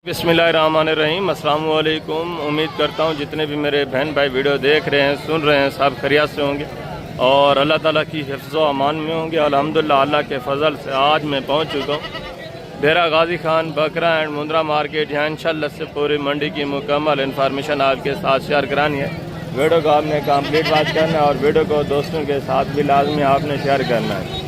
बिस्मिल्लाहिर्रहमानिर्रहीम, अस्सलाम वालेकुम। उम्मीद करता हूँ जितने भी मेरे बहन भाई वीडियो देख रहे हैं, सुन रहे हैं, सब खैरियत से होंगे और अल्लाह ताला की हिफ्ज़ व अमान में होंगे। अल्हम्दुलिल्लाह अल्लाह के फ़ज़ल से आज मैं पहुँच चुका हूँ डेरा गाजी खान बकरा एंड मुंद्रा मार्केट। यहाँ इंशाल्लाह से पूरी मंडी की मुकम्मल इन्फॉर्मेशन आपके साथ शेयर करानी है। वीडियो को आपने कंप्लीट वॉच करना है और वीडियो को दोस्तों के साथ भी लाजमी आपने शेयर करना है।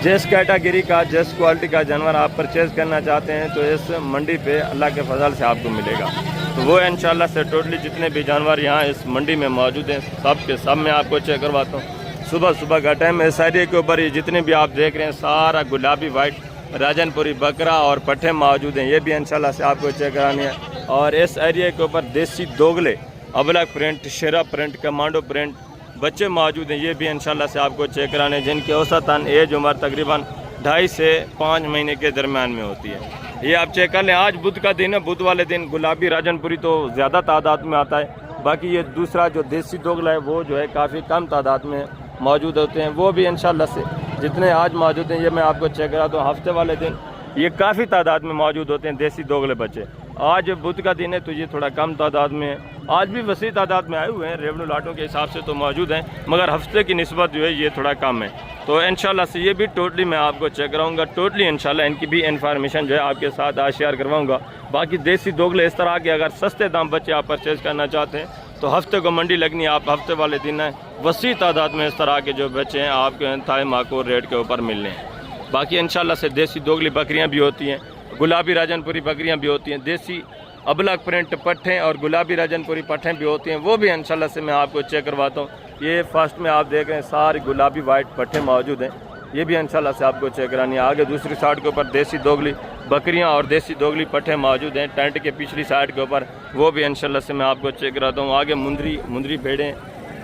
जिस कैटेगरी का, जिस क्वालिटी का जानवर आप परचेज़ करना चाहते हैं तो इस मंडी पे अल्लाह के फजल से आपको मिलेगा। तो वो इंशाल्लाह से टोटली जितने भी जानवर यहाँ इस मंडी में मौजूद हैं सब के सब मैं आपको चेक करवाता हूँ। सुबह सुबह का टाइम इस एरिया के ऊपर ये जितने भी आप देख रहे हैं सारा गुलाबी वाइट राजनपुरी बकरा और पट्ठे मौजूद हैं, ये भी इंशाल्लाह से आपको चेक करानी है। और इस एरिया के ऊपर देसी दोगले, अबलग प्रिंट, शेरा प्रिंट, कमांडो प्रिंट बच्चे मौजूद हैं, ये भी इंशाल्लाह से आपको चेक कराने, जिनकी औसतन एज उम्र तकरीबन 2.5 से 5 महीने के दरमियान में होती है। ये आप चेक कर लें। आज बुध का दिन है, बुध वाले दिन गुलाबी राजनपुरी तो ज़्यादा तादाद में आता है, बाकी ये दूसरा जो देसी दोगला है वो जो है काफ़ी कम तादाद में मौजूद होते हैं। वो भी इंशाल्लाह से जितने आज मौजूद हैं ये मैं आपको चेक करा दूँ। हफ्ते वाले दिन ये काफ़ी तादाद में मौजूद होते हैं देसी दोगले बच्चे। आज बुध का दिन है तो ये थोड़ा कम तादाद में है। आज भी वसी तादाद में आए हुए हैं, रेवेन्यू लाटों के हिसाब से तो मौजूद हैं, मगर हफ्ते की निस्बत जो है ये थोड़ा कम है। तो इंशाल्लाह से ये भी टोटली मैं आपको चेक कराऊंगा। टोटली इंशाल्लाह इनकी भी इन्फॉर्मेशन जो है आपके साथ आज शेयर करवाऊंगा। बाकी देसी दोगले इस तरह के अगर सस्ते दाम बच्चे आप परचेज़ करना चाहते हैं तो हफ्ते को मंडी लगनी है, आप हफ्ते वाले दिन है वसी तादाद में इस तरह के जो बच्चे हैं आपके इंतहाई माकूल रेट के ऊपर मिलने हैं। बाकी इंशाल्लाह से देसी दोगली बकरियाँ भी होती हैं, गुलाबी राजनपुरी बकरियाँ भी होती हैं, देसी अबलग प्रिंट पट्ठे और गुलाबी राजनपुरी पट्ठे भी होती हैं, वो भी इंशाल्लाह से मैं आपको चेक करवाता हूँ। ये फर्स्ट में आप देख रहे हैं सारी गुलाबी वाइट पट्ठे मौजूद हैं, ये भी इंशाल्लाह से आपको चेक करानी है। आगे दूसरी साइड के ऊपर देसी दोगली बकरियाँ और देसी दोगली पट्ठे मौजूद हैं, टेंट के पिछली साइड के ऊपर वो भी इंशाल्लाह से मैं आपको चेक कराता हूँ। आगे मुंदरी भेड़ें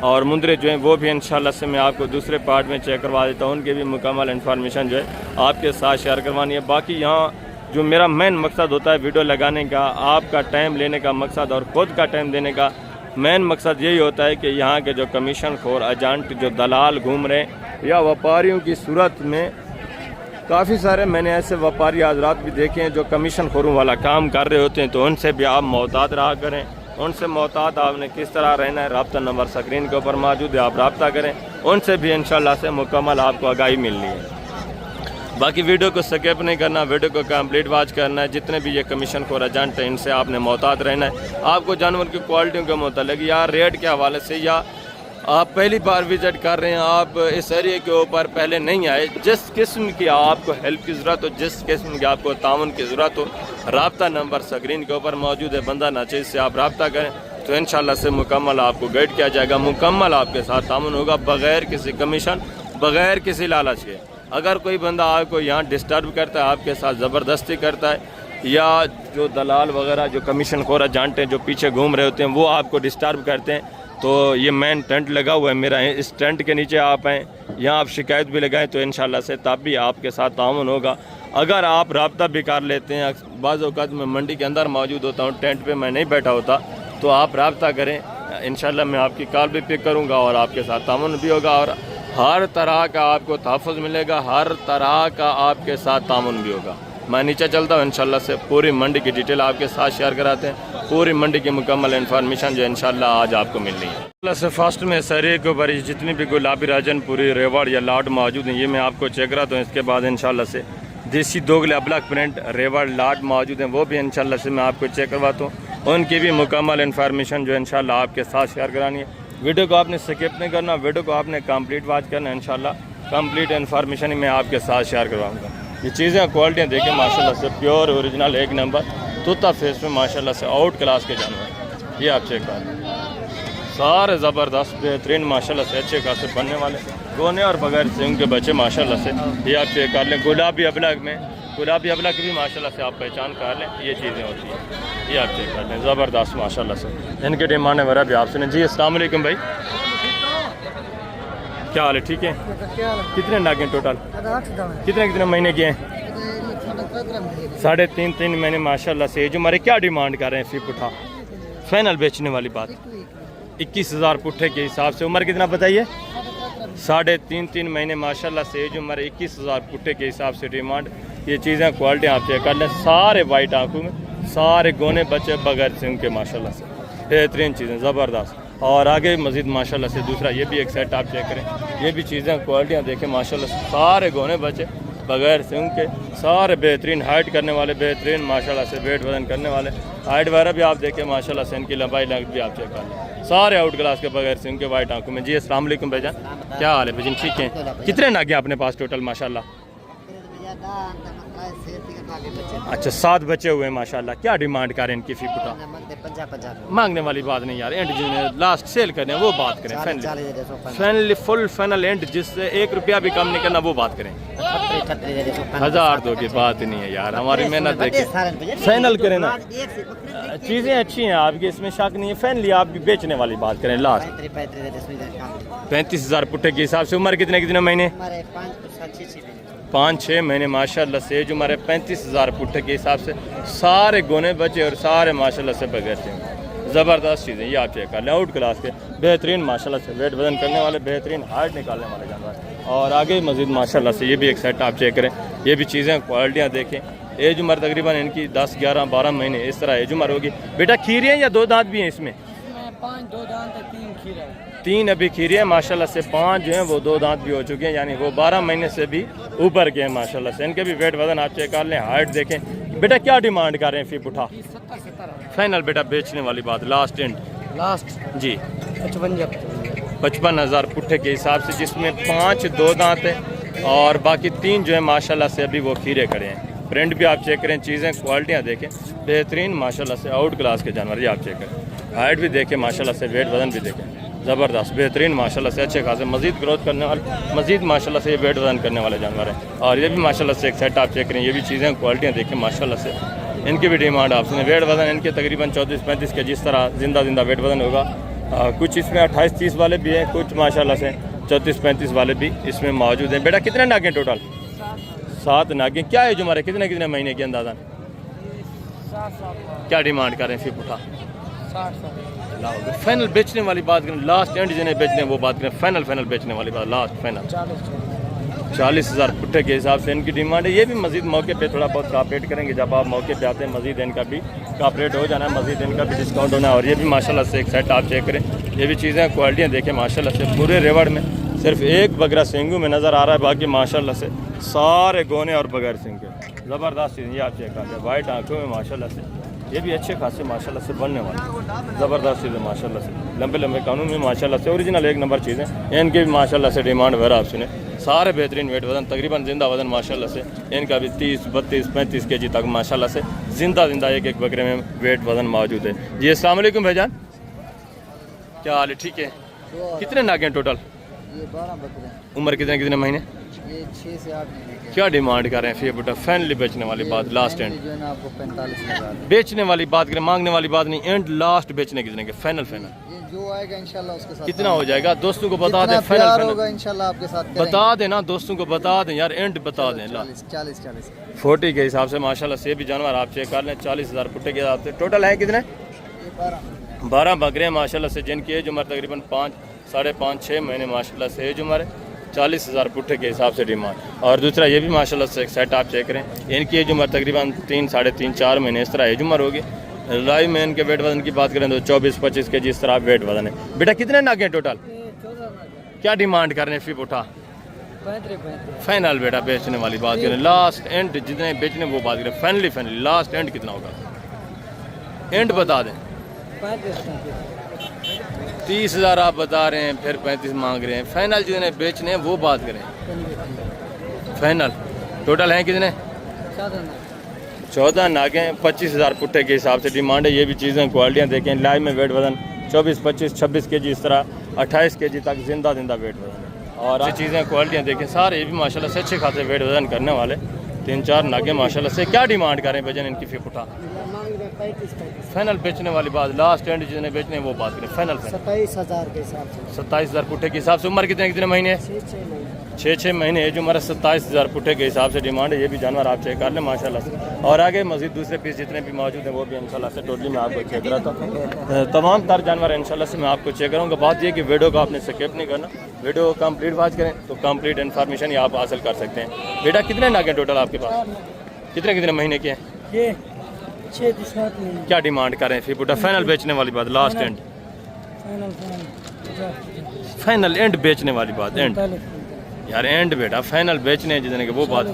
और मुंदरे जो हैं वो भी इंशाल्लाह से मैं आपको दूसरे पार्ट में चेक करवा देता हूँ, उनकी भी मुकम्मल इन्फॉर्मेशन जो है आपके साथ शेयर करवानी है। बाकी यहाँ जो मेरा मेन मकसद होता है वीडियो लगाने का, आपका टाइम लेने का मकसद और ख़ुद का टाइम देने का मेन मकसद यही होता है कि यहाँ के जो कमीशन खोर एजेंट, जो दलाल घूम रहे हैं या व्यापारियों की सूरत में काफ़ी सारे मैंने ऐसे व्यापारी हज़रात भी देखे हैं जो कमीशन खोरों वाला काम कर रहे होते हैं, तो उनसे भी आप मोहतात रहा करें। उनसे मोहतात आपने किस तरह रहना है, रब्ता नंबर स्क्रीन के ऊपर मौजूद है, आप रब्ता करें, उनसे भी इंशाल्लाह से मुकम्मल आपको आगाही मिलनी है। बाकी वीडियो को स्किप नहीं करना, वीडियो को कंप्लीट वॉच करना है। जितने भी ये कमीशन खोर एजेंट हैं इनसे आपने मोहतात रहना है। आपको जानवर की क्वालिटियों के मुतालिक या रेट के हवाले से, या आप पहली बार विज़िट कर रहे हैं, आप इस एरिया के ऊपर पहले नहीं आए, जिस किस्म की आपको हेल्प की ज़रूरत हो, जिस किस्म की आपको ताउन की ज़रूरत हो, रब्ता नंबर स्क्रीन के ऊपर मौजूद है, बंदा नाचीज़ से आप रब्ता करें तो इंशाल्लाह से मुकम्मल आपको गाइड किया जाएगा, मुकम्मल आपके साथ ताउन होगा, बग़ैर किसी कमीशन, बग़ैर किसी लालच के। अगर कोई बंदा आपको यहाँ डिस्टर्ब करता है, आपके साथ ज़बरदस्ती करता है, या जो दलाल वगैरह जो कमीशन खोर एजेंट हैं जो पीछे घूम रहे होते हैं वो आपको डिस्टर्ब करते हैं, तो ये मेन टेंट लगा हुआ है मेरा, इस टेंट के नीचे आप आएँ, यहाँ आप शिकायत भी लगाएं तो इंशाल्लाह से तब भी आपके साथ ताउन होगा। अगर आप रब्ता भी कर लेते हैं, बाज़ औक़ात मैं मंडी के अंदर मौजूद होता हूँ, टेंट पे मैं नहीं बैठा होता, तो आप रब्ता करें, इंशाल्लाह मैं आपकी कॉल भी पिक करूँगा और आपके साथ ताउन भी होगा और हर तरह का आपको तहफ़्फ़ुज़ मिलेगा, हर तरह का आपके साथ ताउन भी होगा। मैं नीचे चलता हूँ, इंशाल्लाह से पूरी मंडी की डिटेल आपके साथ शेयर कराते हैं, पूरी मंडी की मुकम्मल इन्फॉर्मेशन जो इंशाल्लाह आज आपको मिलनी है। इंशाल्लाह से फर्स्ट में सरे के ऊपर जितनी भी गुलाबी राजनपुरी रेवड़ या लाट मौजूद हैं ये मैं आपको चेक कराता हूँ। इसके बाद इंशाल्लाह से देसी दोगले अबलग प्रिंट रेवड़ लाट मौजूद हैं, वो भी इंशाल्लाह से मैं आपको चेक करवाता हूँ, उनकी भी मुकम्मल इन्फॉर्मेशन जो इंशाल्लाह आपके साथ शेयर करानी है। वीडियो को आपने स्किप नहीं करना, वीडियो को आपने कंप्लीट वॉच करना, इंशाल्लाह कंप्लीट इन्फॉर्मेशन ही मैं आपके साथ शेयर करवाऊंगा। ये चीज़ें क्वालिटियाँ देखें माशाल्लाह से प्योर ओरिजिनल एक नंबर तोता फेस में माशाल्लाह से आउट क्लास के जानवर, ये आप चेक कर लें, सारे ज़बरदस्त बेहतरीन माशाल्लाह से अच्छे खासे बनने वाले गोने और बगैर सिंग के बच्चे माशाल्लाह से, ये आप चेक कर लें। गुलाबी अबलग में, गुलाबी अबलग भी माशाल्लाह से आप पहचान कर लें, ये चीज़ें होती हैं, ये आप चेक कर लें, ज़बरदस्त माशाल्लाह से। इनके डिमांड वगैरह भी आप सुने। जी अस्सलाम वालेकुम भाई, क्या हाल है? ठीक है। कितने नागे टोटल? कितने महीने के हैं? 3.5 महीने माशाल्लाह से। जो हमारे क्या डिमांड कर रहे हैं? फी पुठा फाइनल बेचने वाली बात 21,000 पुट्ठे के हिसाब से। उम्र कितना बताइए? 3.5 महीने माशाल्लाह से। जो हमारे 21,000 पुट्ठे के हिसाब से डिमांड ये चीज़ें क्वालिटी आप चेक कर लें, सारे वाइट आंखों में, सारे गोने बच्चे बगैर सिंग के माशाल्लाह से, बेहतरीन चीज़ें ज़बरदस्त। और आगे मज़ीद माशाल्लाह से दूसरा ये भी एक सेट आप चेक करें, ये भी चीज़ें क्वालिटियाँ देखें माशाल्लाह से, सारे गोने बच्चे बगैर सिंग के, सारे बेहतरीन हाइट करने वाले, बेहतरीन माशाल्लाह से वेट वजन करने वाले, हाइट वगैरह भी आप देखें माशाल्लाह से, इनकी लंबाई लेंथ भी आप चेक कर लें, सारे आउट क्लास के बगैर सिंग के वाइट आंखों में। जी अस्सलाम वालेकुम भाईजान, क्या हाल है भाईजान, ठीक है? कितने नागे अपने पास टोटल माशाल्लाह? अच्छा 7 बच्चे हुए माशाल्लाह। क्या डिमांड कर रहे हैं इनकी फी पुटा? मांगने वाली बात नहीं यार, एंड जिन्हें लास्ट सेल करने वो बात करें, फाइनली फुल फाइनल एंड जिससे 1 रुपया भी कम नहीं करना वो बात करें। 1000 दो की बात नहीं है यार, हमारी मेहनत देखिए, फाइनल करें ना। चीज़ें अच्छी हैं आपकी, इसमें शक नहीं है, फाइनली आप भी बेचने वाली बात करें। लास्ट 35,000 पुट्टे के हिसाब से। उम्र कितने महीने? 5-6 महीने माशाल्लाह से। जो हमारे 35,000 पुट्टे के हिसाब से, सारे गोने बचे और सारे माशाल्लाह से बगैर से, ज़बरदस्त चीज़ें ये आप चेक कर लें, आउट क्लास के बेहतरीन माशाल्लाह से वेट वजन करने वाले, बेहतरीन हाइट निकालने वाले जानवर। और आगे मज़ीद माशाल्लाह से ये भी एक सेट आप चेक करें, ये भी चीज़ें क्वालिटियाँ देखें। एज उम्र तकरीबन इनकी 10, 11, 12 महीने इस तरह एज उम्र होगी। बेटा खीरे हैं या 2 दांत भी हैं इसमें? 5 2 दांत 3 खीरा है। 3 अभी खीरे हैं माशाल्लाह से, 5 जो हैं वो 2 दांत भी हो चुके हैं, यानी वो 12 महीने से भी ऊपर के हैं माशाल्लाह से। इनके भी वेट वजन आप चेक कर लें, हाइट देखें। बेटा क्या डिमांड कर रहे हैं फी पुठा? 70 फाइनल बेटा बेचने वाली बात, लास्ट एंड लास्ट जी 55,000 पुट्ठे के हिसाब से, जिसमें 5 2 दांत हैं और बाकी 3 जो है माशाल्लाह से अभी वो खीरे खड़े हैं। प्रिंट भी आप चेक करें, चीज़ें क्वालिटियाँ देखें, बेहतरीन माशाल्लाह से आउट क्लास के जानवर ये आप चेक करें। हाइट भी देखें माशाल्लाह से, वेट वजन भी देखें, ज़बरदस्त बेहतरीन माशाल्लाह से, अच्छे खासे मज़ीद ग्रोथ करने वाले, मज़ीद माशाल्लाह से ये वेट वजन करने वाले जानवर हैं। और ये भी माशाल्लाह से एक सेट आप चेक करें, ये भी चीज़ें क्वालिटियाँ देखें माशाल्लाह से, इनकी भी डिमांड आप सुने। वेट वजन इनके तकरीबन 34-35 के जिस तरह जिंदा वेट वजन होगा। कुछ इसमें 28-30 वाले भी हैं, कुछ माशाल्लाह से 34-35 वाले भी इसमें मौजूद हैं। बेटा कितने नागे टोटल? 7 नागे। क्या है जो हमारे कितने महीने के अंदाज़ा? 7 क्या डिमांड कर रहे हैं फी पुठा? 60 फाइनल बेचने वाली बात करें, लास्ट एंड जिन्हें बेचने वो बात करें, फाइनल बेचने वाली बात, लास्ट फाइनल 40,000 पुट्टे के हिसाब से इनकी डिमांड है। ये भी मजीद मौके पे थोड़ा बहुत कॉपरेट करेंगे, जब आप मौके पे आते हैं मजीद इनका भी कॉपरेट हो जाना है, मजीद इनका भी डिस्काउंट होना है। और ये भी माशाल्लाह से एक सेट आप चेक करें, ये भी चीज़ें क्वालिटियाँ देखें माशाल्लाह से। पूरे रेवड़ में सिर्फ एक बगरा सिंगू में नज़र आ रहा है, बाकी माशाल्लाह से सारे गोने और बगैर सिंग के ज़बरदस्त चीज़ ये आप चेक करते हैं। वाइट आंखों में माशाल्लाह से ये भी अच्छे खासे माशाल्लाह से बनने वाले ज़बरदस्त चीज़ें माशाल्लाह से, लंबे कानून में माशाल्लाह से ओरिजिनल 1 नंबर चीज़ें, इनकी भी माशाल्लाह से डिमांड वगैरह आप सुने, सारे बेहतरीन वेट वजन, तकरीबन जिंदा वजन माशाल्लाह से इनका भी 30, 32, 35 kg तक माशाल्लाह से जिंदा एक बकरे में वेट वजन मौजूद है। जी अस्सलाम वालेकुम भाईजान, क्या हाल है, ठीक है? कितने नागे हैं टोटल? ये 12 बकरे। उम्र कितने महीने? ये 6 से 8 महीने के। क्या डिमांड कर रहे हैं फिर बेटा? फाइनली बेचने वाली बात, लास्ट एंड जो है ना आपको 45,000 बेचने वाली बात करें, मांगने वाली बात नहीं, एंड लास्ट बेचने कितने के? फाइनल ये जो आएगा इंशाल्लाह उसके साथ कितना हो जाएगा? दोस्तों को बता दें, फाइनल होगा इंशाल्लाह आपके साथ बता दें ना, दोस्तों को बता दें यार, एंड बता दें। 40 40 के हिसाब से माशाल्लाह से भी जानवर आप चेक कर लें, 40,000 पुट्टे के हिसाब से टोटल है कितने? 12 बकरे माशाल्लाह से, जिनकी एज उम्र तकरीबन 5, 5.5, 6 महीने माशाल्लाह से एज उम्र है। 40,000 पुट्टे के हिसाब से डिमांड। और दूसरा ये भी माशाल्लाह से एक सेट आप चेक करें, इनकी एज उम्र तकरीबन 3, 3.5, 4 महीने इस तरह एज उम्र होगी। लाइव में इनके वेट वजन की बात करें तो 24-25 के जिस तरह वेट वजन है। बेटा कितने नागे हैं टोटल? 14 क्या डिमांड कर रहे हैं फी पुठा? 35 फाइनल बेटा बेचने वाली बात करें, लास्ट एंड जितने बेचने वो बात करें, फाइनली लास्ट एंड कितना होगा? एंड बता दें। 30,000 आप बता रहे हैं, फिर 35 मांग रहे हैं, फाइनल जितने बेचने हैं वो बात करें। फाइनल टोटल हैं कितने? 14 नागे हैं, 25,000 पुट्टे के हिसाब से डिमांड है। ये भी चीज़ें क्वालिटियाँ देखें, लाइव में वेट वजन 24, 25, 26 kg इस तरह 28 kg तक जिंदा वेट वजन है। और अच्छी चीज़ें क्वालिटियाँ देखें, सारे ये भी माशाल्लाह से अच्छे खासे वेट वजन करने वाले 3-4 नागे माशाल्लाह से। क्या डिमांड करें भजन इनकी फी पुठा? फाइनल बेचने वाली बात, लास्ट एंड जितने बेचने वो बात करें, फाइनल 27,000 के हिसाब से। 27,000 पुट्टे के हिसाब से। उम्र कितने महीने? 6 महीने एज उम्र, 27,000 पुट्टे के हिसाब से डिमांड है। ये भी जानवर आप चेक कर लें माशाल्लाह से। और आगे मजीद दूसरे पीस जितने भी मौजूद हैं वो भी इंशाल्लाह से टोटली मैं आपको चेक कराता हूँ। तमाम तर जानवर इंशाल्लाह से मैं आपको चेक करूँगा। बात ये कि वीडियो को आपने स्किप नहीं करना, वीडियो को कंप्लीट वॉच करें तो कंप्लीट इन्फॉर्मेशन ही आप हासिल कर सकते हैं। बेटा कितने नागे टोटल आपके पास? कितने कितने महीने के हैं? ये 6 से 7 महीने क्या डिमांड कर रहे हैं फी पुटा? फाइनल बेचने वाली बात, last and final final and बेचने वाली बात, एंड यार एंड बेटा, फाइनल बेचने हैं जितने के वो बात।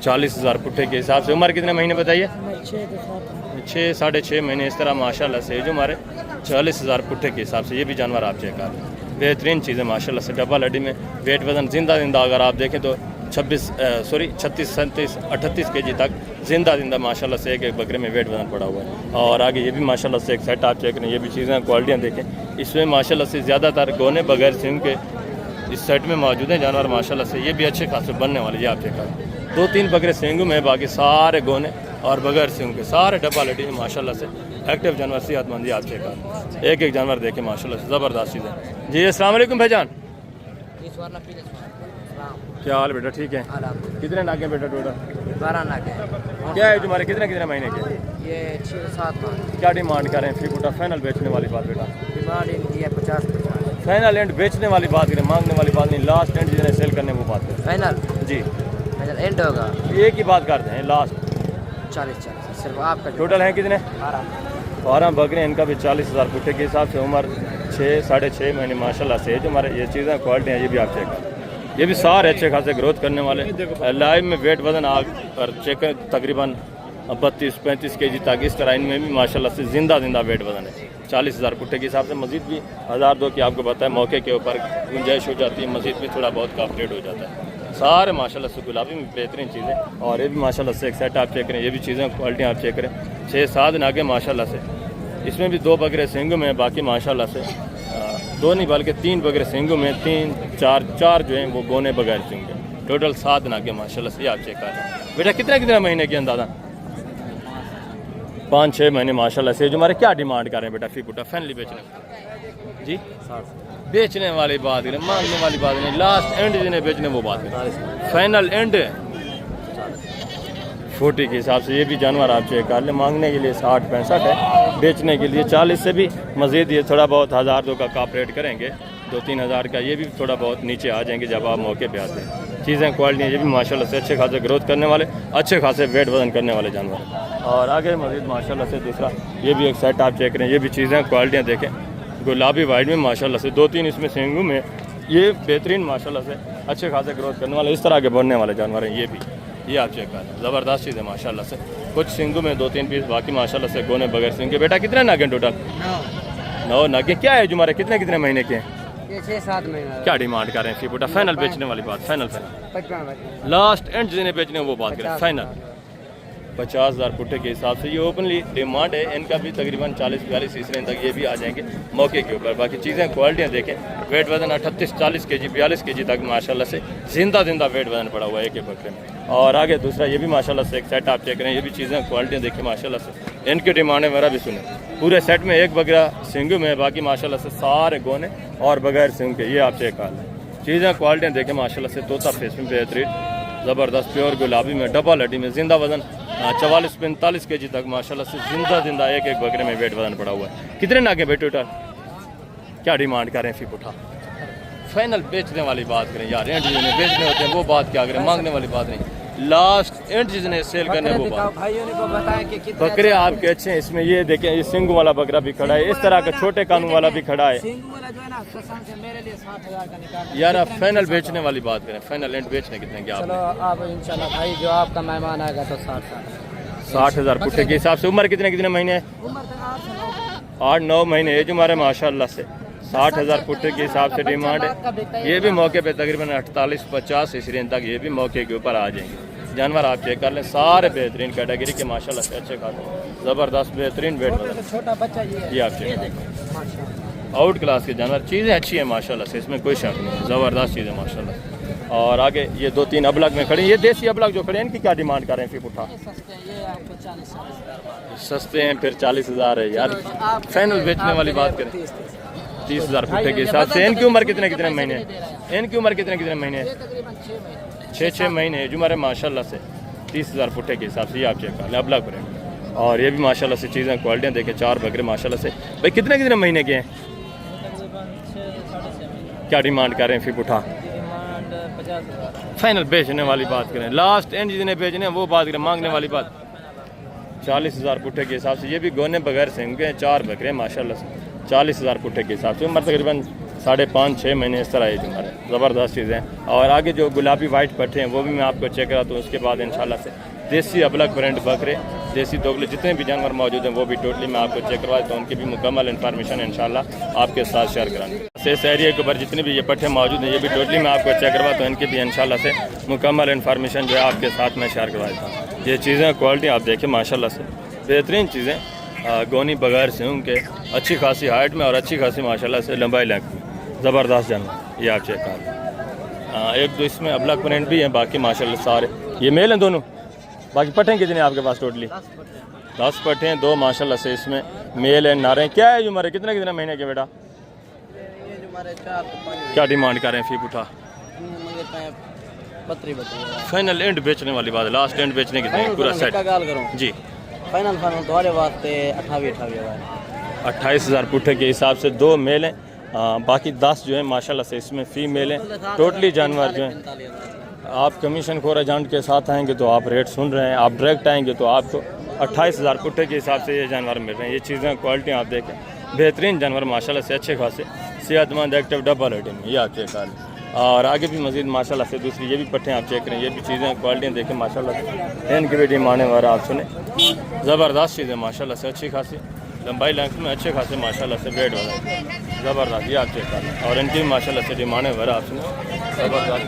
40,000 पुट्ठे के हिसाब से। उम्र कितने महीने बताइए? 6 साढ़े 6 महीने इस तरह माशाल्लाह से जो हमारे 40,000 पुट्ठे के हिसाब से। ये भी जानवर आप चेक कर लें, बेहतरीन चीज़ें माशाल्लाह से। डबल हड्डी में वेट वजन जिंदा अगर आप देखें तो 36 37 38 kg तक जिंदा माशाल्लाह से एक बकरे में वेट वजन पड़ा हुआ है। और आगे ये भी माशाल्लाह से एक सेट आप चेक करें, ये भी चीज़ें क्वालिटियाँ देखें। इसमें माशाल्लाह से ज़्यादातर गोने बगैर सिंग के इस सेट में मौजूद हैं जानवर माशाल्लाह से। ये भी अच्छे खासे बनने वाले, ये आप चेक करें। 2-3 बकरे सिंगू में, बाकी सारे गोने और बगैर सिंग के सारे डब्बा लड़ी हैं माशाल्लाह से। एक्टिव जानवर, सेहतमंदी आप चेक करें। एक जानवर देखें माशाल्लाह से, ज़बरदस्त चीज़ें। जी अस्सलाम वालेकुम भाईजान, क्या हाल बेटा? ठीक है। कितने नाके बेटा टोटल? 12 नाके। क्या है तुम्हारे कितने कितने महीने के? ये 6-7 महीने। क्या डिमांड कर रहे हैं फी पुटा? फाइनल बेचने वाली बात बेटा, डिमांड इनकी है 50-50। फाइनल एंड बेचने वाली बात करें, मांगने वाली बात नहीं। लास्ट एंड जिन्हें सेल करने वो बात करें फाइनल जी। फाइनल एंड होगा एक ही बात करते हैं, लास्ट 40 सिर्फ आपका। टोटल है कितने? 12 बकरे, इनका भी 40,000 पुट्ठे के हिसाब से। उम्र 6 साढ़े 6 महीने माशाल्लाह से। जो हमारे ये चीज़ें क्वालिटी हैं ये भी आप चेक करें। ये भी सारे अच्छे खासे ग्रोथ करने वाले। लाइव में वेट वजन आग और चेक तकरीबन 32-35 kg तक इस तरह इनमें भी माशाल्लाह से जिंदा वेट वजन है। 40,000 पुट्ठे के हिसाब से। मजीद भी 1,000-2 की आपको बताया मौके के ऊपर गुंजाइश हो जाती है, मजीद भी थोड़ा बहुत काफ रेट हो जाता है। सारे माशाल्लाह से गुलाबी में बेहतरीन चीज़ें। और ये भी माशाल्लाह से एक सेट आप चेक करें, ये भी चीज़ें क्वालिटी आप चेक करें। 6-7 नागे माशाल्लाह से। इसमें भी 2 बकरे सिंगू में, बाकी माशाल्लाह से 2 नहीं बल्कि 3 बकरे सिंगू में, 3-4 जो हैं वो गोने बगैर सिंग के। टोटल 7 नागे माशाल्लाह से आप चेक कर रहे हैं। बेटा कितने महीने के अंदाज़ा? 5-6 महीने माशाल्लाह से। जो हमारे क्या डिमांड कर रहे हैं बेटा फी पुटा फाइनली बेचने जी? बेचने वाली बात करें, मांगने वाली बात नहीं। लास्ट एंड जिन्हें बेचने वो बात करें, फाइनल एंड 40 के हिसाब से। ये भी जानवर आप चेक कर लें। मांगने के लिए 60-65 है, बेचने के लिए 40 से भी मज़ीद ये थोड़ा बहुत 1,000-2 का काप रेट करेंगे, 2-3 हज़ार का। ये भी थोड़ा बहुत नीचे आ जाएंगे जब आप मौके पे आते हैं। चीज़ें क्वालिटी ये भी माशाल्लाह से अच्छे खासे ग्रोथ करने वाले, अच्छे खासे वेट वजन करने वाले जानवर हैं। और आगे मज़ीद माशाल्लाह से दूसरा ये भी एक सेट आप चेक करें, ये भी चीज़ें क्वालिटियाँ देखें। गुलाबी वाइट में माशाल्लाह से 2-3 इसमें सिंगू में, ये बेहतरीन माशाल्लाह से अच्छे खासे ग्रोथ करने वाले, इस तरह के बनने वाले जानवर हैं। ये भी ये आप चेक करें, ज़बरदस्त चीज़ है माशाल्लाह से। कुछ सिंगू में 2-3 पीस, बाकी माशाल्लाह से गोने बगैर सिंग के। बेटा कितने नागे टोटल? 9 नागे। क्या है तुम्हारे कितने महीने के हैं? ये 6-7 महीने। क्या डिमांड कर रहे हैं फी पुटा? फाइनल बेचने वाली बात, फाइनल 55। लास्ट एंड जिन्हें बेचने वो बात करें, फाइनल 50,000 पुट्ठे के हिसाब से। ये ओपनली डिमांड है, इनका भी तकरीबन 40-42 इस रेंज तक ये भी आ जाएंगे मौके के ऊपर। बाकी चीज़ें क्वालिटियाँ देखें, वेट वजन 38-40 kg 42 kg तक माशाल्लाह से जिंदा वेट वजन पड़ा हुआ है एक बकरे में। और आगे दूसरा ये भी माशाल्लाह से एक सेट आप चेक करें, ये भी चीज़ें क्वालिटियाँ देखें माशाल्लाह से। इनकी डिमांड है, मेरा भी सुने, पूरे सेट में एक बकरा सिंगू में, बाकी माशाल्लाह से सारे गोने और बगैर सिंग के। ये आप चेक कर लें, चीज़ें क्वालिटियाँ देखें माशाल्लाह से। तोता फेस में बेहतरीन ज़बरदस्त प्योर गुलाबी में, डबल हड्डी में, जिंदा वजन 44-45 kg तक माशाल्लाह से जिंदा एक बकरे में वेट वजन पड़ा हुआ है। कितने नागे बेटे टोटल? क्या डिमांड कर रहे हैं फी पुटा? फाइनल बेचने वाली बात करें यार, एंड जिन्हें बेचने होते हैं वो बात क्या करें, मांगने वाली बात नहीं। लास्ट एंड जिन्हें सेल करने वो बात। भाइयों ने को बताया कि कितने बकरे आपके अच्छे हैं। इसमें ये देखें, ये सिंगू वाला बकरा भी खड़ा है, इस तरह का छोटे कानून वाला भी खड़ा है। सिंगू वाला जो है ना, कसम से मेरे लिए 60,000 का निकाल। यार आप फाइनल बेचने वाली बात करें, फाइनल एंड बेचने कितने के चलो आप? आप इंशाल्लाह भाई जो आपका मेहमान आएगा तो 60,000 पुट्ठे के हिसाब से। उम्र कितने महीने है? 8-9 महीने एज हमारे माशाल्लाह से। 60,000 पुट्ठे के हिसाब से डिमांड है। ये भी मौके पे तकरीबन 48-50 इस रेंज तक ये भी मौके के ऊपर आ जाएंगे। जानवर आप चेक कर लें, सारे बेहतरीन कैटेगरी के माशाल्लाह से अच्छे खाते, ज़बरदस्त बेहतरीन वेट वजन। छोटा बच्चा ये आप चेक करें, आउट क्लास के जानवर। चीज़ें अच्छी हैं माशाल्लाह से, इसमें कोई शक नहीं, ज़बरदस्त चीज़ें माशाल्लाह। और आगे ये 2-3 अबलग में खड़ी, ये देसी अबलग जो खड़े हैं इनकी क्या डिमांड कर रहे हैं फी पुटा? सस्ते हैं फिर 40,000 है यार। फाइनल बेचने वाली बात करें 30,000 पुट्ठे के हिसाब से। इनकी उम्र कितने महीने है? इनकी उम्र कितने महीने है? 6-6 महीने है जो हमारे माशाल्लाह से। 30,000 पुट्ठे के हिसाब से ये आप चेक कर लें, अबलग ब्रांड। और ये भी माशाल्लाह से चीज़ें क्वालिटियाँ देखें, 4 बकरे माशाल्लाह से। भाई कितने महीने के हैं? क्या डिमांड कर रहे हैं फी पुटा? फाइनल बेचने वाली बात करें, लास्ट एंड जितने बेचने वो बात करें, मांगने वाली बात 40,000 पुट्ठे के हिसाब से। ये भी गोने बगैर सिंह के 4 बकरे माशाल्लाह से 40,000 पुट्ठे के हिसाब से। उम्र तकरीबन 5.5-6 महीने इस तरह है हमारे, ज़बरदस्त चीज़ें। और आगे जो गुलाबी वाइट पट्टे हैं वो भी मैं आपको चेक कराता हूँ। उसके बाद इंशाल्लाह से देसी अबलग ब्रांड बकरे, देसी दोगले जितने भी जानवर मौजूद हैं वो भी टोटली मैं आपको चेक करवाता हूँ। उनकी भी मुकम्मल इन्फॉर्मेशन इंशाल्लाह आपके साथ शेयर कराऊंगा। इस एरिया के ऊपर जितने भी ये पट्टे मौजूद हैं ये भी टोटली मैं आपको चेक करवाता हूँ। इनकी भी इंशाल्लाह से मुकम्मल इन्फॉर्मेशन जो है आपके साथ मैं शेयर करवाता हूँ। ये चीज़ें क्वालिटी आप देखें माशाल्लाह से बेहतरीन चीज़ें, गोनी बगैर सिंह के, अच्छी खासी हाइट में और अच्छी खासी माशाल्लाह से लंबाई लैंथ में, ज़बरदस्त जानवर ये आप चेक कर। एक दो इसमें अबलग प्रिंट भी हैं, बाकी माशाल्लाह सारे ये मेल हैं दोनों। बाकी पट्टे कितने हैं आपके पास टोटली? 10 पट्टे हैं, 2 माशाल्लाह से इसमें मेल है, नारे। क्या है उम्र, कितने महीने के बेटा? क्या डिमांड कर रहे हैं फी पुठा? फाइनल एंड बेचने वाली बात, लास्ट एंड बेचने की पूरा सेट जी। फाइनल तुम्हारे वास्ते 28,000 पुट्ठे के हिसाब से 2 मेल हैं, बाकी 10 जो है माशाल्लाह से इसमें फीमेल हैं। टोटली जानवर जो हैं आप कमीशन खोर एजेंट के साथ आएंगे तो आप रेट सुन रहे हैं, आप डायरेक्ट आएंगे तो आपको 28,000 पुट्ठे के हिसाब से ये जानवर मिल रहे हैं। ये चीज़ें क्वालिटी आप देखें, बेहतरीन जानवर माशाल्लाह से, अच्छे खासे सेहतमंद एक्टिव डबल रेटिंग ये आप चेक कर लें। और आगे भी मज़ीद माशाल्लाह से दूसरी ये भी पट्टे आप चेक करें, ये भी चीज़ें क्वालिटियाँ देखें माशाल्लाह से। इनकी भी डिमांड वाला आप सुने, ज़बरदस्त चीज़ें माशाल्लाह से, अच्छी खासी लंबाई लेंथ में अच्छे खासे माशाल्लाह से वेट वाला ज़बरदस्त ये आप चेक कर लें। और इनकी भी माशाल्लाह से डिमांड है वरा आप सुने, ज़बरदस्त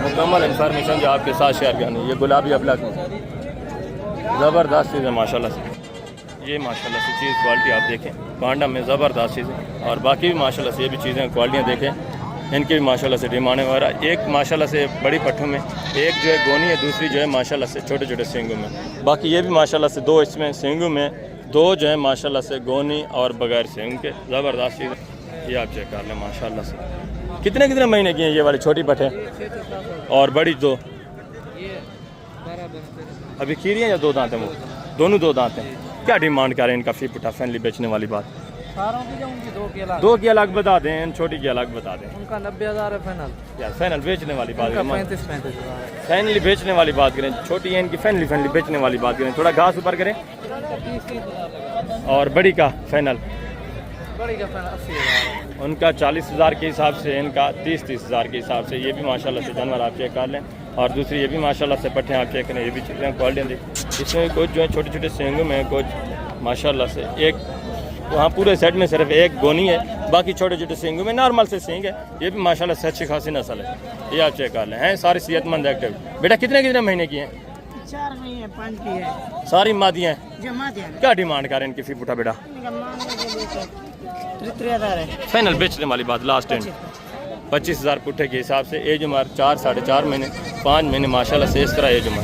मुकम्मल इन्फॉर्मेशन जो आपके साथ शेयर करनी। ये गुलाबी अबलग ज़बरदस्त चीज़ है माशाल्लाह से, ये माशाल्लाह से चीज़ क्वालिटी आप देखें पांडा में ज़बरदस्त चीज़ें। और बाकी भी माशाल्लाह से ये भी चीज़ें क्वालिटियाँ देखें, इनकी भी माशाल्लाह से डिमांड वगैरह। एक माशाल्लाह से बड़ी पट्ठों में, एक जो है गोनी है, दूसरी जो है माशाल्लाह से छोटे छोटे सींगों में। बाकी ये भी माशाल्लाह से 2 इसमें सींगों में, 2 जो है माशाल्लाह से गोनी और बगैर सींग के, ज़बरदस्त चीज़ ये आप चेक कर लें माशाल्लाह से। कितने महीने की हैं ये वाली छोटी पट्टे और बड़ी 2? अभी खीरी हैं या 2 दांत हैं? वो दोनों 2 दांत हैं। क्या डिमांड कर रहे हैं इनका फी पुट्ठा फैनली बेचने वाली बात? 2 की अलग बता दें, छोटी की अलग बता दें। उनका 90,000 है फाइनल। यार फाइनल बेचने वाली बात करें, 35,000 फाइनली बेचने वाली बात करें। छोटी है इनकी फाइनली बेचने वाली बात करें, थोड़ा घास ऊपर करें। और बड़ी का फाइनल? बड़ी का फाइनल 80,000 उनका 40,000 के हिसाब से, इनका 30,000 के हिसाब से। ये भी माशाल्लाह से जानवर आप चेक कर लें। और दूसरी ये भी माशाल्लाह से पट्टे आप चेक करें, ये भी चीज़ें क्वालिटी देखें। इसमें कुछ जो है छोटे छोटे सींगों में, कुछ माशाल्लाह से एक वहाँ पूरे सेट में सिर्फ एक गोनी है, बाकी छोटे छोटे सींगों में नॉर्मल से सींग है। ये भी माशाल्लाह से अच्छी खासी नस्ल है, ये आप चेक कर लें। हैं सारी सेहतमंद एक्टिव। बेटा कितने महीने की हैं? 4 महीने 5 की है, सारी मादियाँ हैं। जमात क्या डिमांड कर रहे हैं इनकी फी पुट्ठा बेटा? 33,000 है फाइनल बेचने वाली बात, लास्ट एंड 25,000 पुट्ठे के हिसाब से। एज उम्र 4 साढ़े 4 महीने 5 महीने माशाल्लाह से इस तरह एज उम्र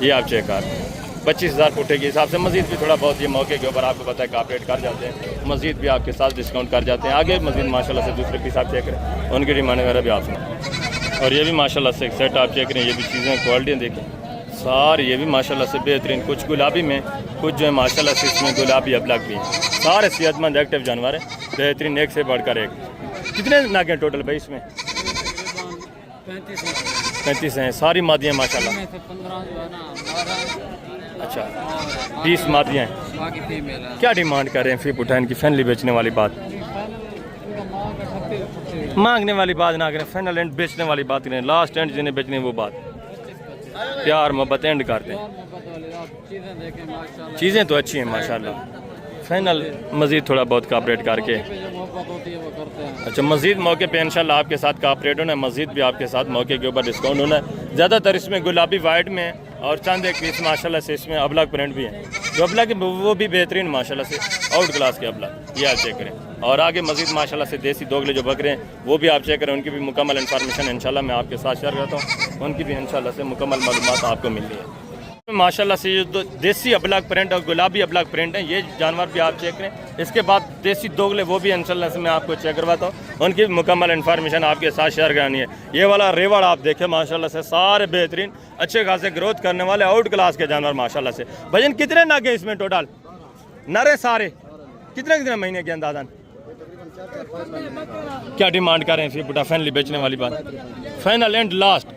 ये आप चेक कर लें। 25,000 पुट्ठे के हिसाब से। मज़ीद भी थोड़ा बहुत ये मौके के ऊपर आपको पता है कॉपरेट कर जाते हैं, मज़ीद भी आपके साथ डिस्काउंट कर जाते हैं। आगे मज़ीद माशाल्लाह से दूसरे के हिसाब चेक करें, उनकी डिमांड वगैरह भी आप सुनें। और ये भी माशाल्लाह से एक सेट आप चेक करें, ये भी चीज़ें क्वालिटियाँ देखें सारी, ये भी माशाल्लाह से बेहतरीन। कुछ गुलाबी में, कुछ जो है माशाल्लाह से इसमें गुलाबी अबलग भी हैं। सारे सेहतमंद एक्टिव जानवर हैं, बेहतरीन, एक से बढ़कर एक। कितने नागे हैं टोटल भाई इसमें? 35 हैं, सारी मादियाँ माशाल्लाह। अच्छा 20 मादियाँ हैं। क्या डिमांड कर रहे हैं फी पुट्ठा इनकी फैनली बेचने वाली बात? मांगने वाली बात ना करें, फाइनल एंड बेचने वाली बात करें। लास्ट एंड जिन्हें बेचने वो बात, प्यार मोहब्बत एंड करते हैं। चीज़ें तो अच्छी हैं माशाल्लाह। फाइनल मज़ीद थोड़ा बहुत कॉपरेट करके, अच्छा मज़ीद मौके पे इंशाल्लाह आपके साथ कॉपरेट होना है, मज़ीद भी आपके साथ मौके के ऊपर डिस्काउंट होना है। ज़्यादातर इसमें गुलाबी वाइट में और चंद एक पीस माशाल्लाह से इसमें अबलग प्रिंट भी है, जो अबलग वो भी बेहतरीन माशाल्लाह से आउट क्लास के अबलग, ये आप चेक करें। और आगे मज़ीद माशाल्लाह से देसी दोगले जो बकरे हैं वो भी आप चेक करें, उनकी भी मुकम्मल इन्फॉर्मेशन इंशाल्लाह मैं आपके साथ शेयर करता हूँ, उनकी भी इंशाल्लाह से मुकम्मल मालूमात आपको मिल रही है। माशाल्लाह से ये देसी अबलग प्रिंट और गुलाबी अबलग प्रिंट हैं, ये जानवर भी आप चेक करें। इसके बाद देसी दोगले वो भी इंशाल्लाह से मैं आपको चेक करवाता हूँ, उनकी मुकम्मल इन्फॉर्मेशन आपके साथ शेयर करानी है। ये वाला रेवड़ आप देखें माशाल्लाह से, सारे बेहतरीन अच्छे खासे ग्रोथ करने वाले आउट क्लास के जानवर माशाल्लाह से। भजन कितने नग हैं इसमें टोटल? नरे सारे कितने महीने के अंदाजन? क्या डिमांड कर रहे हैं फिर पुटा फाइनली बेचने वाली बात? फाइनल एंड लास्ट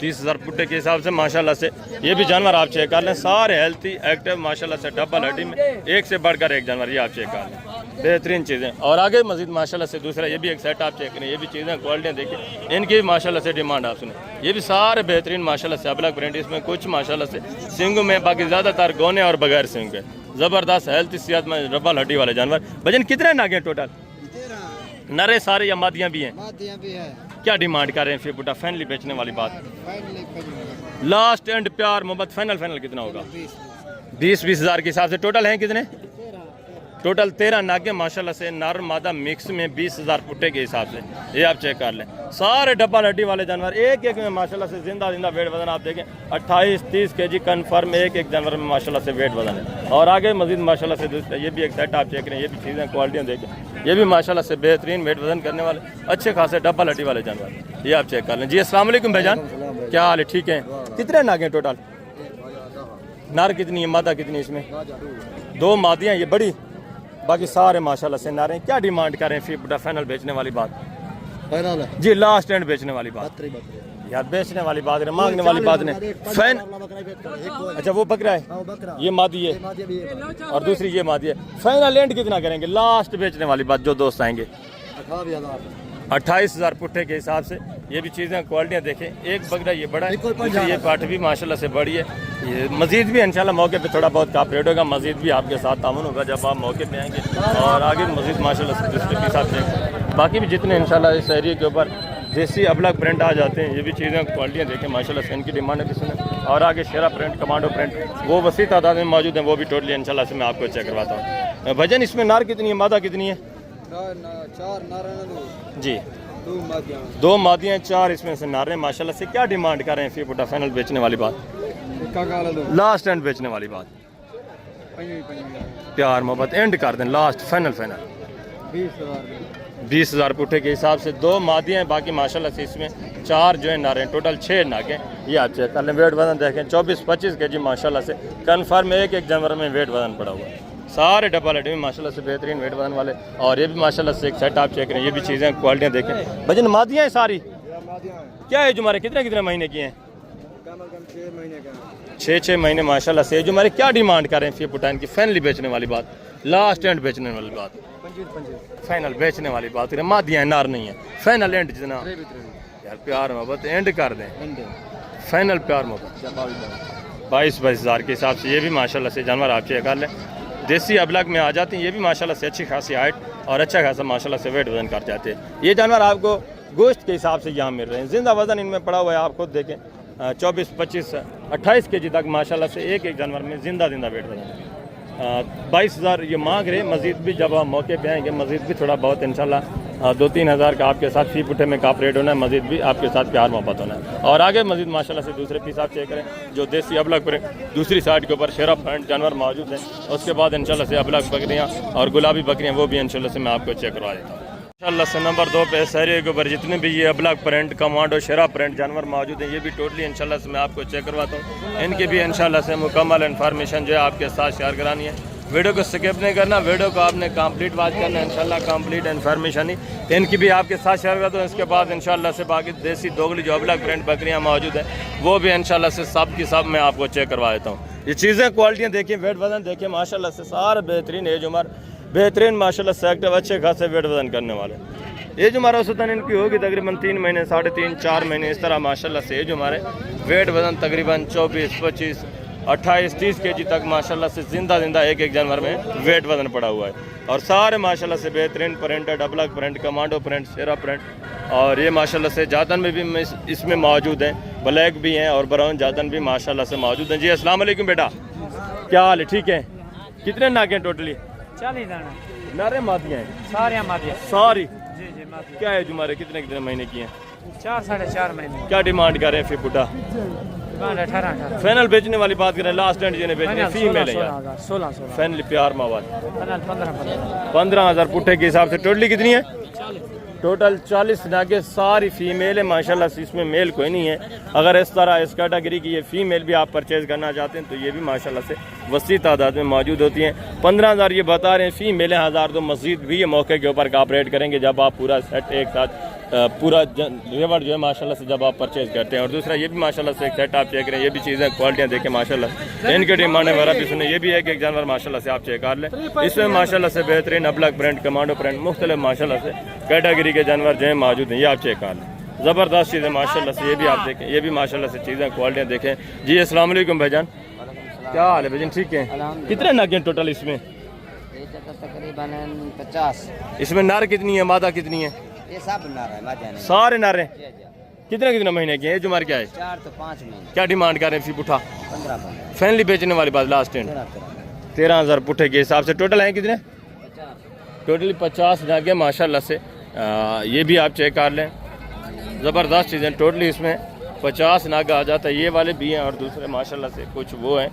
30,000 पुट्टे के हिसाब से माशाल्लाह से। ये भी जानवर आप चेक कर लें, सारे हेल्थी एक्टिव माशाल्लाह से, डबल हड्डी में एक से बढ़कर एक जानवर, ये आप चेक कर लें, बेहतरीन चीज़ें। और आगे मजीद माशाल्लाह से दूसरा ये भी एक सेट आप चेक करें, ये भी चीज़ें क्वालिटियाँ देखिए, इनकी भी माशाल्लाह से डिमांड आप सुने। ये भी सारे बेहतरीन माशाल्लाह से अबलग प्रिंट, इसमें कुछ माशाल्लाह से सिंग में, बाकी ज़्यादातर गोने और बगैर सिंग के, ज़बरदस्त हेल्थ सेहत में डबल हड्डी वाले जानवर। वजन कितने नागे टोटल? नरे सारे या मादियाँ भी हैं? मादियाँ भी है। क्या डिमांड कर रहे हैं फिर पुटा फाइनली बेचने वाली बात? लास्ट एंड प्यार मोहब्बत फाइनल कितना होगा? 20-20 हज़ार के हिसाब से। टोटल हैं कितने? टोटल 13 नागे माशाल्लाह से, नर मादा मिक्स में 20,000 पुट्टे के हिसाब से, ये आप चेक कर लें। सारे डबल हड्डी वाले जानवर, एक एक में माशाल्लाह से जिंदा वेट वजन आप देखें 28-30 kg कन्फर्म एक एक जानवर में माशाल्लाह से वेट वजन है। और आगे मजीद माशाल्लाह से दूसरा ये भी एक सेट आप चेक करें, ये भी चीज़ें क्वालिटियाँ देखें, ये भी माशाल्लाह से बेहतरीन वेट वजन करने वाले अच्छे खासे डबल हड्डी वाले जानवर, ये आप चेक कर लें। जी अस्सलाम वालेकुम भाईजान, क्या हाल है? ठीक है। कितने नागे टोटल? नर कितनी है, मादा कितनी? इसमें 2 मादियाँ, ये बड़ी, बाकी सारे माशाल्लाह से नारे। क्या डिमांड करें फिर बुटा फाइनल बेचने वाली बात? फाइनल जी लास्ट एंड बेचने वाली बात यार, बेचने वाली बात है, मांगने वाली बात नहीं। फैन अच्छा वो बकरा है, ये मादी है और दूसरी ये मादी है। फाइनल एंड कितना करेंगे? लास्ट बेचने वाली बात जो दोस्त आएंगे 28,000 पुट्टे के हिसाब से। ये भी चीज़ें क्वालिटियाँ देखें, एक बकरा ये बड़ा है, दूसरी ये पाठ भी माशाल्लाह से बड़ी है। ये मजीद भी इंशाल्लाह मौके पे थोड़ा बहुत कापरेट होगा, मजीद भी आपके साथ तामुन होगा जब आप मौके पे आएंगे, और आगे मजीद माशाल्लाह से दूसरे के हिसाब से बाकी भी जितने इंशाल्लाह इस एरिया के ऊपर देसी अबलग प्रिंट आ जाते हैं, ये भी चीज़ें क्वालिटियाँ देखें माशाल्लाह से, इनकी डिमांड है किसी ने। और आगे शेरा प्रिंट, कमांडो प्रिंट, वो वसी तादाद में मौजूद हैं, वो भी टोटली इंशाल्लाह से मैं आपको चेक करवाता हूँ। भजन इसमें नार कितनी है, मादा कितनी है? 4 जी 2 मादियाँ 4 इसमें से नारे माशाल्लाह से। क्या डिमांड कर रहे हैं फिर बुटा फाइनल बेचने वाली बात? लास्ट एंड बेचने वाली बात, प्यार मोहब्बत एंड कर दें, लास्ट फाइनल 20,000 पुट्टे के हिसाब से। 2 मादियाँ हैं, बाकी माशाल्लाह से इसमें 4 जो है नारे, टोटल 6 नागे। ये आप चेक कर लें, वेट वजन देखें 24-25 kg माशाल्लाह से कन्फर्म एक एक जानवर में वेट वजन पड़ा हुआ है। सारे डबल हड्डी में माशाल्लाह से बेहतरीन वेट वजन वाले, और ये भी माशाल्लाह से एक सेट आप चेक करें, ये भी चीज़ें क्वालिटियाँ देखें। भजन मादियाँ हैं सारी, क्या है जो हमारे कितने महीने की हैं? 6 महीने माशाल्लाह से। जो हमारे क्या डिमांड कर रहे हैं फिर पुटाइन की फाइनली बेचने वाली बात? लास्ट एंड बेचने वाली बात, फाइनल बेचने वाली बात। मादियाँ हैं, नार नहीं है। फाइनल एंड जितना यार प्यार मोहब्बत एंड कर दें, फाइनल प्यार मोहब्बत 22-22 हज़ार के हिसाब से। ये भी माशाल्लाह से जानवर आप चेक कर लें, देसी अबलग में आ जाती हैं, ये भी माशाल्लाह से अच्छी खासी हाइट और अच्छा खासा माशाल्लाह से वेट वजन कर जाते हैं। ये जानवर आपको गोश्त के हिसाब से यहाँ मिल रहे हैं, जिंदा वजन इनमें पड़ा हुआ है, आप खुद देखें 24-25-28 kg तक माशाल्लाह से एक एक जानवर में जिंदा वेट वजन है। 22,000 ये मांग रहे, मजीद भी जब आप मौके पे आएंगे मजीद भी थोड़ा बहुत इंशाल्लाह 2-3 हज़ार का आपके साथ फी पुट्टे में काप रेट होना है, मजीद भी आपके साथ प्यार मोहब्बत होना है। और आगे मजीद माशाल्लाह से दूसरे पीस आप चेक करें, जो देसी अबलग पर दूसरी साइड के ऊपर शेरा फ्रंट जानवर मौजूद हैं। उसके बाद इंशाल्लाह से अबलग बकरियाँ और गुलाबी बकरियाँ, वो भी इंशाल्लाह से मैं आपको चेक करवा देता हूँ। इंशाल्लाह से नंबर 2 पे इस एरिया के ऊपर जितने भी ये अबलग प्रिंट, कमांडो, शेरा प्रिंट जानवर मौजूद हैं, ये भी टोटली इंशाल्लाह से मैं आपको चेक करवाता हूँ। इनकी भी इंशाल्लाह से मुकम्मल इन्फॉर्मेशन जो है आपके साथ शेयर करानी है। वीडियो को स्किप नहीं करना, वीडियो को आपने कंप्लीट वॉच करना है, इंशाल्लाह कंप्लीट इन्फॉर्मेशन ही इनकी भी आपके साथ शेयर करता हूँ। इसके बाद इंशाल्लाह से बाकी देसी दोगली जो अबलग प्रिंट बकरियाँ मौजूद हैं, वो भी इंशाल्लाह से सब की सब मैं आपको चेक करवा देता हूँ। ये चीज़ें क्वालिटियाँ देखिए, वेट वजन देखिए माशाल्लाह से, सारे बेहतरीन एज उम्र, बेहतरीन माशाल्लाह से एक्टिव, अच्छे खासे वेट वजन करने वाले। एज हमारा औसतन इनकी होगी तकरीबन 3 महीने, 3.5-4 महीने, इस तरह माशाल्लाह से एज हमारे। वेट वजन तकरीबन 24-25 28-30 kg तक माशाल्लाह से जिंदा एक एक जानवर में वेट वजन पड़ा हुआ है। और सारे माशाल्लाह से बेहतरीन प्रिंटेड अबलग प्रिंट, कमांडो प्रिंट, शेरा प्रिंट, और ये माशाल्लाह से जातन में भी इसमें मौजूद हैं, ब्लैक भी हैं और ब्राउन जातन भी माशाल्लाह से मौजूद हैं। जी अस्सलाम वालेकुम बेटा, क्या हाल है? ठीक है। कितने नागे टोटली? 40 दाना नारे मादियाँ हैं, सारे मादियाँ सारी। जी मादियाँ। क्या है तुम्हारे कितने महीने की हैं? 4-4.5 महीने। क्या डिमांड कर रहे हैं फिर पुटा? 18 फाइनल बेचने वाली बात करें, लास्ट एंड जिन्हें बेचने फीमेल है यार, 16 फाइनल प्यार मावाद 15 15,000 पुट्टे के हिसाब से। टोटली कितनी है? टोटल 40 नागे, सारी फीमेल है माशाल्लाह से, इसमें मेल कोई नहीं है। अगर इस तरह इस कैटेगरी की ये फीमेल भी आप परचेज करना चाहते हैं तो ये भी माशाल्लाह से वसी तादाद में मौजूद होती हैं। 15,000 ये बता रहे हैं, फ़ी मेले 1000 तो मस्जिद भी ये मौके के ऊपर कॉपरेट करेंगे जब आप पूरा सेट एक साथ पूरा रेवड़ जो है माशाल्लाह से जब आप परचेज़ करते हैं। और दूसरा ये भी माशाल्लाह से एक सेट आप चेक करें, ये भी चीज़ें क्वालिटियाँ देखें माशाल्लाह, इनके डिमांड है वगैरह भी सुने। ये भी है कि एक जानवर माशाल्लाह से आप चेक कर लें, इसमें माशाल्लाह से बेहतरीन अबलग प्रिंट, कमांडो प्रिंट, मुख्तलिफ माशाल्लाह से कैटेगरी के जानवर जो है मौजूद हैं, ये आप चेक कर लें। ज़बरदस्त चीज़ें माशाल्लाह से, ये भी आप देखें, ये भी माशाल्लाह से चीज़ें क्वालिटियाँ देखें। जी अस्सलाम वालेकुम भाईजान, क्या हाल है भाईजान, ठीक है? कितने नग हैं टोटल इसमें? तकरीबन 50। इसमें नार कितनी है, मादा कितनी है? ये सब नार है, मादा नहीं। सारे नार हैं। कितने कितने महीने के हैं? एज उम्र क्या है? 4 तो 5 महीने। क्या डिमांड कर रहे हैं फी पुठा? 15 फैनली बेचने वाली बात लास्ट एंड 13,000 पुठे के हिसाब से टोटल हैं कितने? 50। टोटली 50 नाग है माशाल्लाह से। ये भी आप चेक कर लें, ज़बरदस्त चीज़ें। टोटली इसमें 50 नाग आ जाता है, ये वाले भी हैं और दूसरे माशाल्लाह से कुछ वो हैं।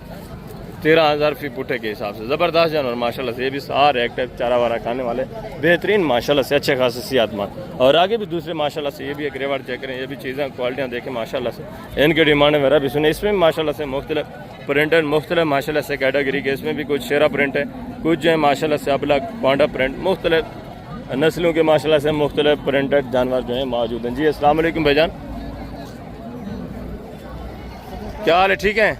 13,000 फी पुठे के हिसाब से ज़बरदस्त जानवर माशाल्लाह से। ये भी सारे एक्टिव चारा वारा खाने वाले बेहतरीन माशाल्लाह से, अच्छे खासे सेहतमंद। और आगे भी दूसरे माशाल्लाह से, ये भी एक रेवड़ चेक करें, ये भी चीज़ें क्वालिटियाँ देखें माशाल्लाह से। इनके डिमांड वगैरह भी सुने। इसमें माशाल्लाह से मुख्तलिफ प्रिंटर, मुख्तलिफ माशाल्लाह से कैटेगरी के, इसमें भी कुछ शेरा प्रिंट है, कुछ जो है माशाल्लाह से अबलग पांडा प्रिंट, मुख्तलिफ नस्लों के माशाल्लाह से मुख्तलिफ प्रिंटेड जानवर जो है मौजूद हैं। जी अस्सलाम वालेकुम भाईजान, क्या हाल है, ठीक है?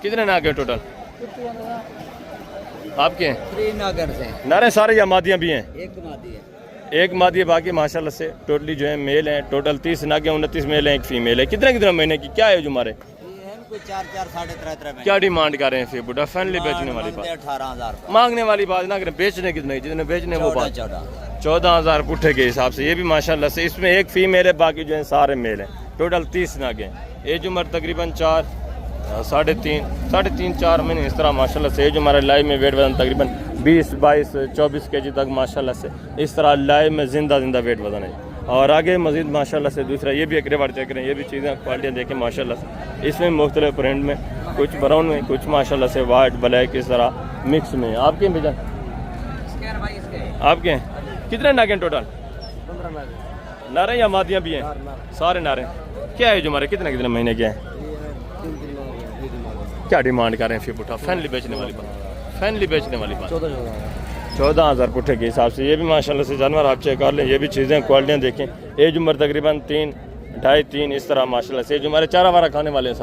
कितने नाग हैं टोटल आपके? श्रीनगर से नारे सारे या मादियाँ भी हैं? एक मादी है। एक मादी है, बाकी माशाल्लाह से टोटली जो है मेल हैं। टोटल 30 नाग हैं, 29 मेल हैं, एक फीमेल है। कितने कितने महीने की, क्या है हमारे? ये है कोई 4 साढ़े 3 क्या डिमांड कर रहे हैं फी बुढ़ा? फैनली बेचने वाली बात, 18,000। मांगने वाली बात ना करें, बेचने कितने, जितने बेचने वो बात। 14,000 पुट्ठे के हिसाब से। ये भी माशाल्लाह से, इसमें एक फीमेल है, बाकी जो है सारे मेल हैं। टोटल 30 नाग हैं। एज उम्र तकरीबन 4 साढ़े तीन 4 महीने इस तरह माशाल्लाह से। एज हमारे लाइव में वेट वजन तकरीबन 20 22 24 केजी तक माशाल्लाह से इस तरह लाइव में जिंदा वेट वजन है। और आगे मजीद माशाल्लाह से दूसरा ये भी एक रेवड़ चेक करें, ये भी चीज़ें क्वालिटियाँ देखें माशाल्लाह से। इसमें मुख्तलिफ प्रिंट में, कुछ ब्राउन में, कुछ माशाल्लाह से वाइट ब्लैक इस तरह मिक्स में। आपके भेजा आपके कितने नागे टोटल? 15 नारे या मादियाँ भी हैं? सारे नारे। क्या है जो हमारे कितने कितने महीने के हैं? क्या डिमांड कर रहे हैं फी पुठा? फैनली बेचने वाली बात, फैनली बेचने वाली बात। 14,000 पुठे के हिसाब से। ये भी माशाल्लाह से जानवर आप चेक कर लें, ये भी चीज़ें क्वालिटियाँ देखें। एज उम्र तकरीबन 3 ढाई 3 इस तरह माशाल्लाह से। एज हमारे चारा वारा खाने वाले हैं,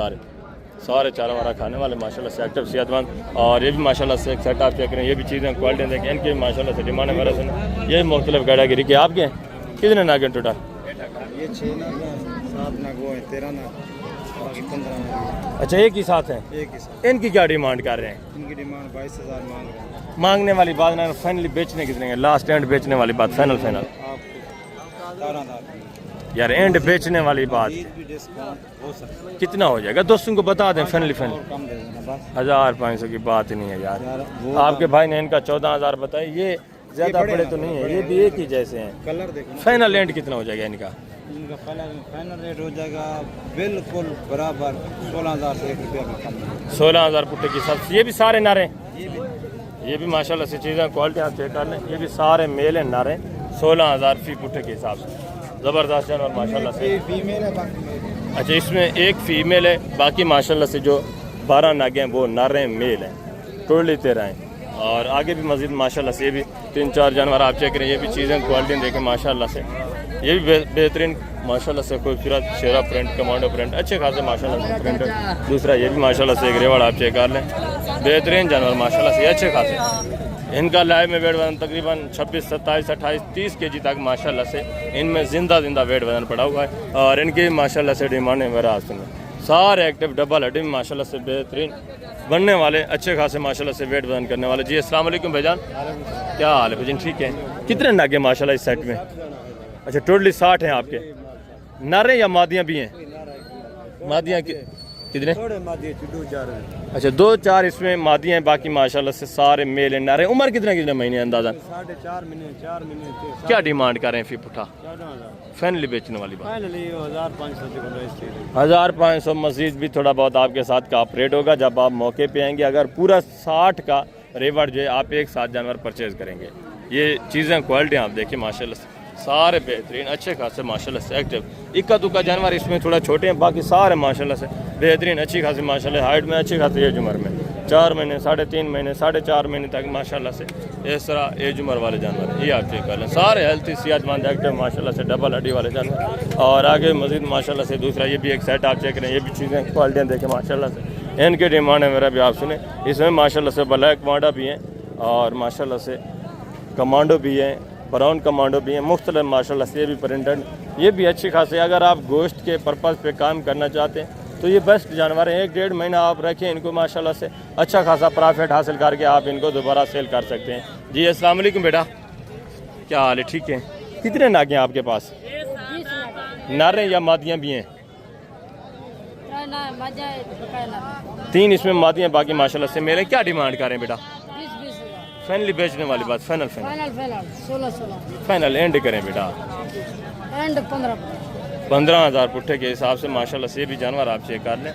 सारे चारा वारा खाने वाले माशाल्लाह से, एक्टिव सेहतमंद। और ये भी माशाल्लाह से एक सेट आप चेक करें, ये भी चीज़ें क्वालिटियाँ देखें, इनकी भी माशाल्लाह से डिमांड है। सुन ये मुख्तलिफ कैटेगरी के आपके कितने नाग हैं टोटल? ये 6 नाग हैं, 7 नाग वो हैं, 13 नाग, बाकी 15 नाग। अच्छा, एक ही साथ है। एक ही साथ। इनकी क्या डिमांड कर रहे हैं? इनकी डिमांड 22,000 मांग रहे हैं। मांगने वाली बात ना, फाइनली बेचने कितने हैं? लास्ट एंड बेचने वाली बात, फाइनल आपको 18,000 यार, एंड बेचने वाली बात भी डिस्काउंट हो सकता है। कितना हो जाएगा? दोस्तों को बता दें फाइनली और कम दे देना बस। 1,500 की बात ही नहीं है यार। वो आपके भाई ने इनका 14,000 बताया, ये ज्यादा बड़े तो नहीं है, ये भी एक ही जैसे हैं। कलर देखो। फाइनल एंड कितना हो जाएगा इनका? इनका फाइनल रेट हो जाएगा बिल्कुल बराबर 16,000 से 1 रुपया भी कम। 16,000 पुट्टे की सब। ये भी सारे नारे, ये भी माशाल्लाह से चीज़ें क्वालिटी आप चेक कर लें। ये भी सारे मेल हैं नारे, 16,000 फी पुट्टे के हिसाब से। ज़बरदस्त जानवर माशाल्लाह से। फीमेल है बाकी। अच्छा, इसमें एक फीमेल है, बाकी माशाल्लाह से जो 12 नागे हैं वो नारे मेल हैं, टोटली 13 हैं। और आगे भी मजीद माशाल्लाह से ये भी 3-4 जानवर आप चेक करें। ये भी चीज़ें क्वालिटी देखें माशाल्लाह से। ये भी बेहतरीन माशाल्लाह से खूबसूरत शेरा प्रिंट, कमांडो प्रिंट, अच्छे खासे माशाल्लाह से प्रिंट है। दूसरा ये भी माशाल्लाह से एक रेवड़ आप चेक कर लें, बेहतरीन जानवर माशाल्लाह से, अच्छे खासे। इनका लाइव में वेट वजन तकरीबन 26, 27, 28, 30 केजी तक माशाल्लाह से इनमें जिंदा वेट वजन पड़ा हुआ है। और इनकी माशाल्लाह से डिमांड है मेरा आस्ते में सारे एक्टिव डबल हड्डी माशाल्लाह से बेहतरीन बनने वाले, अच्छे खासे माशाल्लाह से वेट वजन करने वाले। जी अस्सलाम वालेकुम भाईजान, क्या हाल है भाईजान, ठीक है? कितने नागे माशाल्लाह इस सेट में? अच्छा, टोटली 60 हैं आपके। नारे या मादियाँ भी हैं? मादियाँ कितने? अच्छा, 2-4 इसमें मादियाँ हैं, बाकी माशाल्लाह से सारे मेल हैं। नारे उम्र कितने महीने अंदाजा? 4.5 महीने 4 महीने। क्या डिमांड कर रहे हैं फी पुठा? 14,000 फाइनली बेचने वाली बात। फाइनली 1,500 1,500 मजीद भी थोड़ा बहुत आपके साथ का ऑपरेट होगा जब आप मौके पे आएंगे। अगर पूरा 60 का रेवड़ जो है आप एक साथ जानवर परचेज करेंगे। ये चीज़ें क्वालिटी आप देखिए माशाल्लाह से, सारे बेहतरीन अच्छे खासे माशाल्लाह से एक्टिव। इक्का दुक्का जानवर इसमें थोड़ा छोटे हैं, बाकी सारे माशाल्लाह से बेहतरीन अच्छी खासी माशाल्लाह हाइट में अच्छी खासी एज उम्र में 4 महीने 3.5 महीने 4.5 महीने तक माशाल्लाह से इस तरह एज उम्र वाले जानवर ये आप चेक कर लें। सारे हेल्थी सेहतमंद एक्टिव माशाल्लाह से डबल हड्डी वाले जानवर। और आगे मजीद माशाल्लाह से दूसरा ये भी एक सेट आप चेक करें, ये भी चीज़ें क्वालिटियाँ देखें माशाल्लाह से। इनकी डिमांड है मेरा भी आप सुने। इसमें माशाल्लाह से ब्लैक मांडा भी हैं और माशाल्लाह से कमांडो भी हैं, ब्राउन कमांडो भी हैं, मुख्तलिफ माशाल्लाह से ये भी प्रिंटेड, ये भी अच्छी खासी। अगर आप गोश्त के पर्पज़ पे काम करना चाहते हैं तो ये बेस्ट जानवर हैं। 1-1.5 महीना आप रखें इनको माशाल्लाह से अच्छा खासा प्रॉफिट हासिल करके आप इनको दोबारा सेल कर सकते हैं। जी अस्सलाम वालेकुम बेटा, क्या हाल है? ठीक है। कितने नागे हैं आपके पास? नारे या मादियाँ भी हैं? 3 इसमें मादियाँ, बाकी माशाल्लाह से मेरे। क्या डिमांड करें बेटा? फाइनली बेचने वाली बात, फाइनल 16 फाइनल एंड करें बेटा? एंड 15,000 पुट्ठे के हिसाब से माशाल्लाह से ये भी जानवर आप चेक कर लें।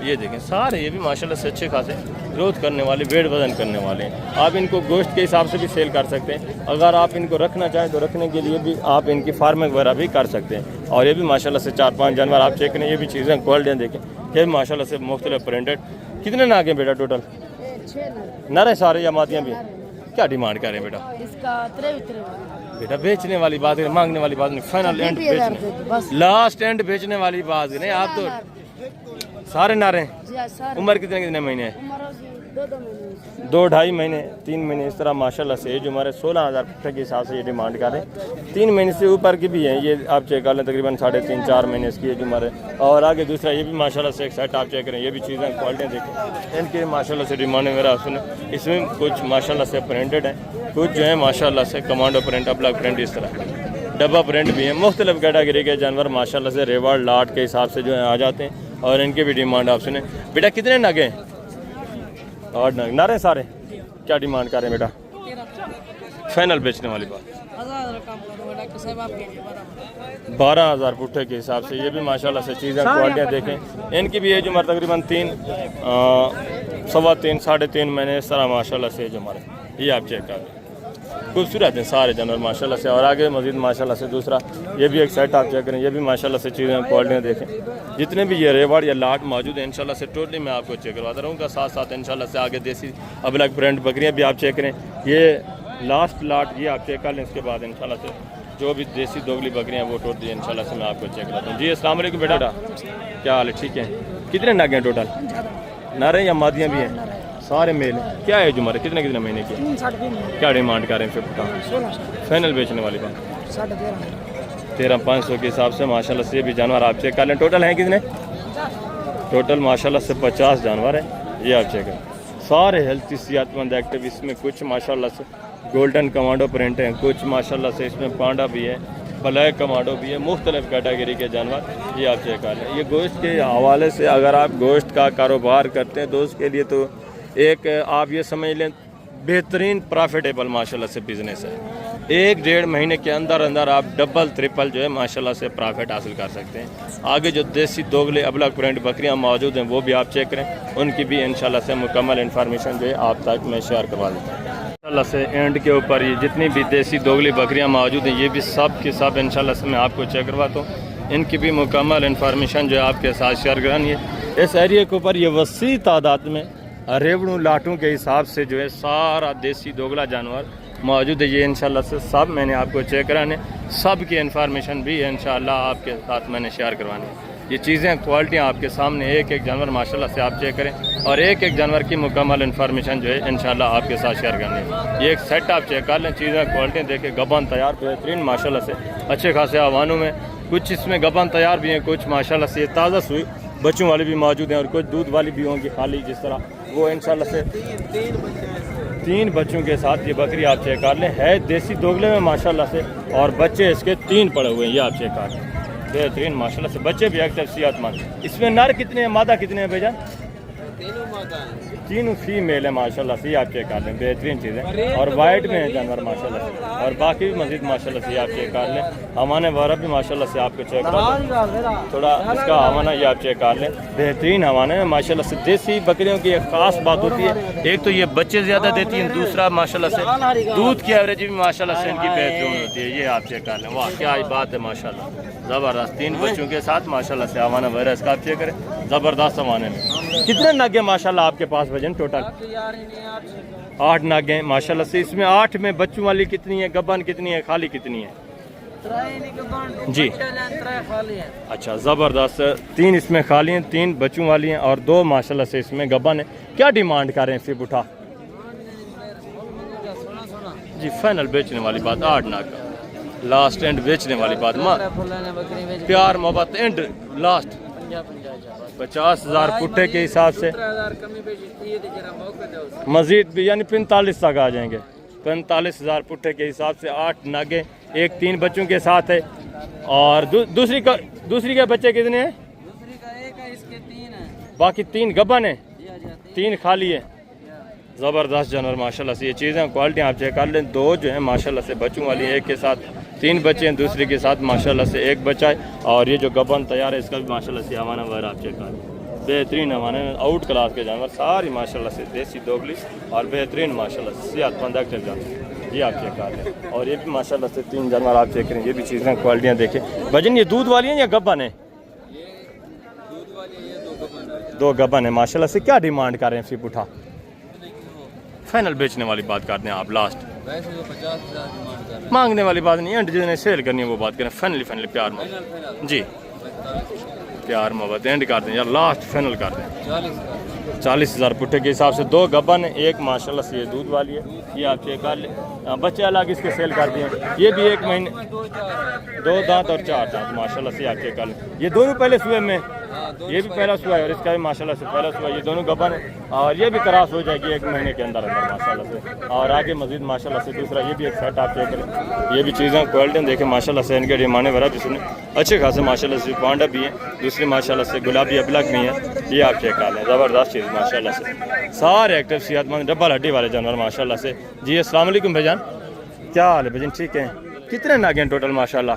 ये देखें सारे ये भी माशाल्लाह से अच्छे खासे ग्रोथ करने वाले, वेट वजन करने वाले हैं। आप इनको गोश्त के हिसाब से भी सेल कर सकते हैं। अगर आप इनको रखना चाहें तो रखने के लिए भी आप इनकी फार्मिंग वगैरह भी कर सकते हैं। और ये भी माशाल्लाह से 4-5 जानवर आप चेक करें, ये भी चीज़ें क्वालिटियाँ देखें, ये भी माशाल्लाह से मुख्तलिफ प्रिंटेड। कितने नागे बेटा टोटल? 6 नरे सारे या मादियाँ भी? क्या डिमांड करें बेटा? इसका 23 बेटा बेचने वाली बात है, मांगने वाली बात नहीं, फाइनल एंड बेचने, लास्ट एंड बेचने वाली बात नहीं। आप तो सारे नारे हैं। उम्र कितने महीने है? 2-2.5 महीने 3 महीने इस तरह माशाल्लाह से एज उम्र है। 16,000 पुट्ठे के हिसाब से ये डिमांड कर रहे हैं। 3 महीने से ऊपर की भी हैं, ये आप चेक कर लें, तकरीबन 3.5-4 महीने इसकी एज उम्र है। और आगे दूसरा ये भी माशाल्लाह से एक सेट आप चेक करें, ये भी चीज़ें क्वालिटियाँ देखें, इनकी माशाल्लाह से डिमांड है मेरा सुने। इसमें कुछ माशाल्लाह से प्रिंटेड हैं, कुछ जो है माशाल्लाह से कमांडो प्रिंट, ब्लैक प्रिंट, इस तरह डब्बा प्रिंट भी हैं। मुख्तलिफ कैटेगरी के जानवर माशाल्लाह से रेवाड़ लाट के हिसाब से जो है आ जाते हैं और इनकी भी डिमांड आप सुने। बेटा कितने नग हैं? 8 नग नारे सारे। क्या डिमांड कर रहे हैं बेटा? फाइनल बेचने वाली बात 12,000 पुट्ठे के हिसाब से। ये भी माशाल्लाह से चीज़ें क्वालिटियाँ देखें, इनकी भी एज उम्र तकरीबन 3, 3.25, 3.5 महीने इस तरह माशाल्लाह से एज उम्र है। ये आप चेक कर, खूबसूरत हैं सारे जानवर माशाल्लाह से। और आगे मजीद माशाल्लाह से दूसरा ये भी एक सेट आप चेक करें, ये भी माशाल्लाह से चीज़ें क्वालिटियाँ देखें। जितने भी ये रेवाड़ या लाट मौजूद है इंशाल्लाह से टोटली मैं आपको चेक करवाता रहूँगा। साथ साथ इंशाल्लाह से आगे देसी ब्लैक प्रिंट बकरियाँ भी आप चेक करें। ये लास्ट लाट ये आप चेक कर लें, इसके बाद इंशाल्लाह से जो भी देसी दोगली बकरियाँ वो टोटली इंशाल्लाह से मैं आपको चेक कराता हूँ। जी अस्सलाम वालेकुम बेटा, क्या हाल है? ठीक है। कितने नग हैं टोटल? नारे या मादियाँ भी हैं? सारे मेल हैं। क्या एज उम्र है? कितने महीने की? 3-3.5 क्या डिमांड कर रहे हैं? 15 फाइनल बेचने वाली बात 13,500 के हिसाब से माशाल्लाह से ये भी जानवर आप चेक कर लें। टोटल हैं कितने? टोटल माशाल्लाह से 50 जानवर हैं। ये आप चेक करें, सारे हेल्थी सेहतमंद एक्टिव। इसमें कुछ माशाल्लाह से गोल्डन कमांडो प्रिंट हैं, कुछ माशाल्लाह से इसमें पांडा भी है, ब्लैक कमांडो भी है, मुख्तलिफ कैटेगरी के जानवर ये आप चेक कर लें। ये गोश्त के हवाले से अगर आप गोश्त का कारोबार करते हैं तो उसके लिए तो एक आप ये समझ लें बेहतरीन प्रॉफिटेबल माशाल्लाह से बिज़नेस है। 1-1.5 महीने के अंदर अंदर आप डबल ट्रिपल जो है माशाल्लाह से प्रॉफिट हासिल कर सकते हैं। आगे जो देसी दोगले अबलग प्रिंट बकरियां मौजूद हैं वो भी आप चेक करें, उनकी भी इंशाल्लाह से मुकम्मल इन्फॉर्मेशन जो है आप तक मैं शेयर करवा देता हूँ। इंशाल्लाह से एंड के ऊपर ये जितनी भी देसी दोगली बकरियाँ मौजूद हैं ये भी सब के सब इंशाल्लाह से मैं आपको चेक करवाता हूँ। इनकी भी मुकम्मल इन्फॉर्मेशन जो है आपके साथ शेयर करानी है। इस एरिए के ऊपर ये वसी तादाद में रेवड़ू लाटों के हिसाब से जो है सारा देसी दोगला जानवर मौजूद है। ये इंशाल्लाह से सब मैंने आपको चेक कराने, सब की इन्फॉर्मेशन भी इंशाल्लाह आपके साथ मैंने शेयर करवानी है। ये चीज़ें क्वालिटियाँ आपके सामने, एक एक जानवर माशाल्लाह से आप चेक करें और एक एक जानवर की मुकम्मल इन्फॉर्मेशन जो है इंशाल्लाह आपके साथ शेयर करनी है। ये एक सेट आप चेक कर लें, चीज़ें क्वालिटियाँ देखें, गबन तैयार बेहतरीन माशाल्लाह से अच्छे खासे आवानों में, कुछ इसमें गबन तैयार भी हैं, कुछ माशाल्लाह से ताज़ा सुई बच्चों वाली भी मौजूद हैं और कुछ दूध वाली भी होंगी खाली, जिस तरह वो इंशाल्लाह से 3 बच्चों के साथ ये बकरी आप चेक कर लें। है देसी दोगले में माशाल्लाह से और बच्चे इसके 3 पड़े हुए हैं। ये आप चेक कर लें, बेहतरीन माशाल्लाह से बच्चे भी एक्टिव सेहतमंद। इसमें नर कितने हैं, मादा कितने हैं भाईजान? तीनों फीमेल है माशाल्लाह से, आप चेक कर लें, बेहतरीन चीज़ है। और वाइट में है जानवर माशाल्लाह से, और बाकी भी मजीद माशाल्लाह से आप चेक कर लें। हमाने वगैरह भी माशाल्लाह से आपको चेक कर लें, थोड़ा इसका हवाना ये आप चेक कर लें, बेहतरीन हवाना है माशाल्लाह से। देसी बकरियों की एक ख़ास बात होती है, एक तो ये बच्चे ज़्यादा देती हैं, दूसरा माशाल्लाह से दूध की एवरेज भी माशाल्लाह से इनकी बेहतरीन होती है। ये आप चेक कर लें, वाह क्या बात है माशाल्लाह, ज़बरदस्त। 3 बच्चों के साथ माशाल्लाह से हवाना वगैरह इसका आप चेक करें, ज़बरदस्त हवाने में। कितने नग हैं माशाल्लाह आपके पास वजन टोटल? 8 नग हैं माशाल्लाह से। इसमें 8 में बच्चों वाली कितनी है, गबन कितनी है, खाली कितनी है? जी अच्छा, ज़बरदस्त। 3 इसमें खाली हैं, 3 बच्चों वाली हैं और 2 माशाल्लाह से इसमें गबन है। क्या डिमांड कर रहे हैं फिर उठा? जी फाइनल बेचने वाली बात 8 नग का, लास्ट एंड बेचने वाली बात, माँ प्यार मोहब्बत एंड लास्ट 50,000 पुट्ठे के हिसाब से, मजीद भी यानी 45 तक आ जाएंगे। 45,000 पुट्ठे के हिसाब से 8 नागे, एक 3 बच्चों के साथ है। और दूसरी के बच्चे कितने हैं? बाकी 3 गबन है, 3 खाली है। ज़बरदस्त जानवर माशाल्लाह से। ये चीज़ें क्वालिटी आप चेक कर लें। 2 जो है माशाल्लाह से बच्चों वाली, एक के साथ 3 बच्चे हैं, दूसरे के साथ माशाल्लाह से 1 बच्चा है। और ये जो गबन तैयार है इसका भी माशाल्लाह से हवाना वगैरह आप चेक कर लें, बेहतरीन हवाने, आउट क्लास के जानवर सारी माशाल्लाह से, देसी दोगली और बेहतरीन माशाल्लाह से सेहतमंद एक्टिव जानवर, ये आप चेक कर लें। और ये भी माशाल्लाह से 3 जानवर आप चेक करें, ये भी चीज़ें क्वालिटियाँ देखें। भजन ये दूध वाली हैं या गबन है? 2 गबन है माशाल्लाह से। क्या डिमांड कर रहे हैं फिर उठा? फाइनल बेचने वाली बात करते हैं आप, लास्ट मांगने वाली बात नहीं है, जिन्हें सेल करनी है वो बात करें। फाइनली प्यार मोहब्बत जी, प्यार मोहब्बत एंड कर दें यार, लास्ट फाइनल कर दें 40,000 पुट्ठे के हिसाब से। 2 गबन है, एक माशाल्लाह से ये दूध वाली है, ये आप चेक कर लें। बच्चे अलग इसके सेल कर दिए, ये भी 1 महीने, 2 दांत और 4 दांत माशाल्लाह से आप चेक कर लें। ये दोनों पहले सुबह में, ये भी पहला सुबह है और इसका भी माशाल्लाह से पहला सुबह। ये दोनों गबन है और ये भी क्रॉस हो जाएगी 1 महीने के अंदर माशाल्लाह से। और आगे मजीद माशाल्लाह से दूसरा ये भी एक सेट आप चेक करें। ये भी चीज़ें क्वालिटी देखें माशाल्लाह से, इनके डिमांड वगैरह भी सुने अच्छे खासे माशाल्लाह से। पांडा भी है, दूसरी माशाल्लाह से गुलाबी अबलग भी हैं, ये आप चेक कर लें। ज़बरदस्त चीज़ माशाल्लाह से, सारे एक्टिव सेहतमंद डबल हड्डी वाले जानवर माशाल्लाह से। जी अस्सलाम वालेकुम भाईजान, क्या हाल है भाईजान? ठीक है। कितने नागे हैं टोटल माशाल्लाह?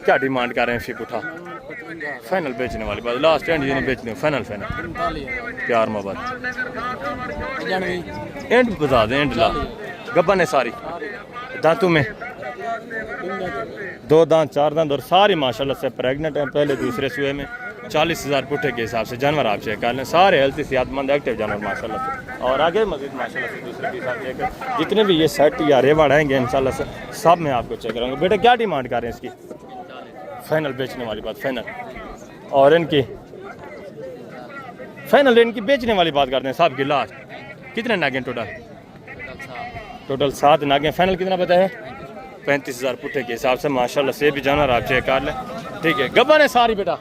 क्या डिमांड कर रहे हैं फिर उठा? फाइनल बेचने वाली बात, लास्ट एंड जिन्हें बेचने फाइनल प्यार मोहब्बत एंड बता दें, एंड ला गब्बन है सारी, दांतों में 2 दांत 4 दांत और सारी माशाल्लाह से प्रेग्नेंट हैं, पहले दूसरे सुए में। 40,000 पुट्ठे के हिसाब से जानवर आप चेक कर लें, सारे हेल्थी सेहतमंद एक्टिव जानवर माशाल्लाह से। और आगे मजीद माशाल्लाह से दूसरे के हिसाब चेक करें, जितने भी ये सेट या रेवाड़ आएंगे इंशाल्लाह से सब में आपको चेक करेंगे। बेटा क्या डिमांड कर रहे हैं इसकी? फाइनल बेचने वाली बात फाइनल, और इनकी फाइनल इनकी बेचने वाली बात करते हैं साहब की। लास्ट कितने नागे टोटल 7 नागे। फाइनल कितना पता है? 35,000 पुट्ठे के हिसाब से माशाल्लाह से भी जानवर आप चेक कर लें। ठीक है, गबन है सारी बेटा,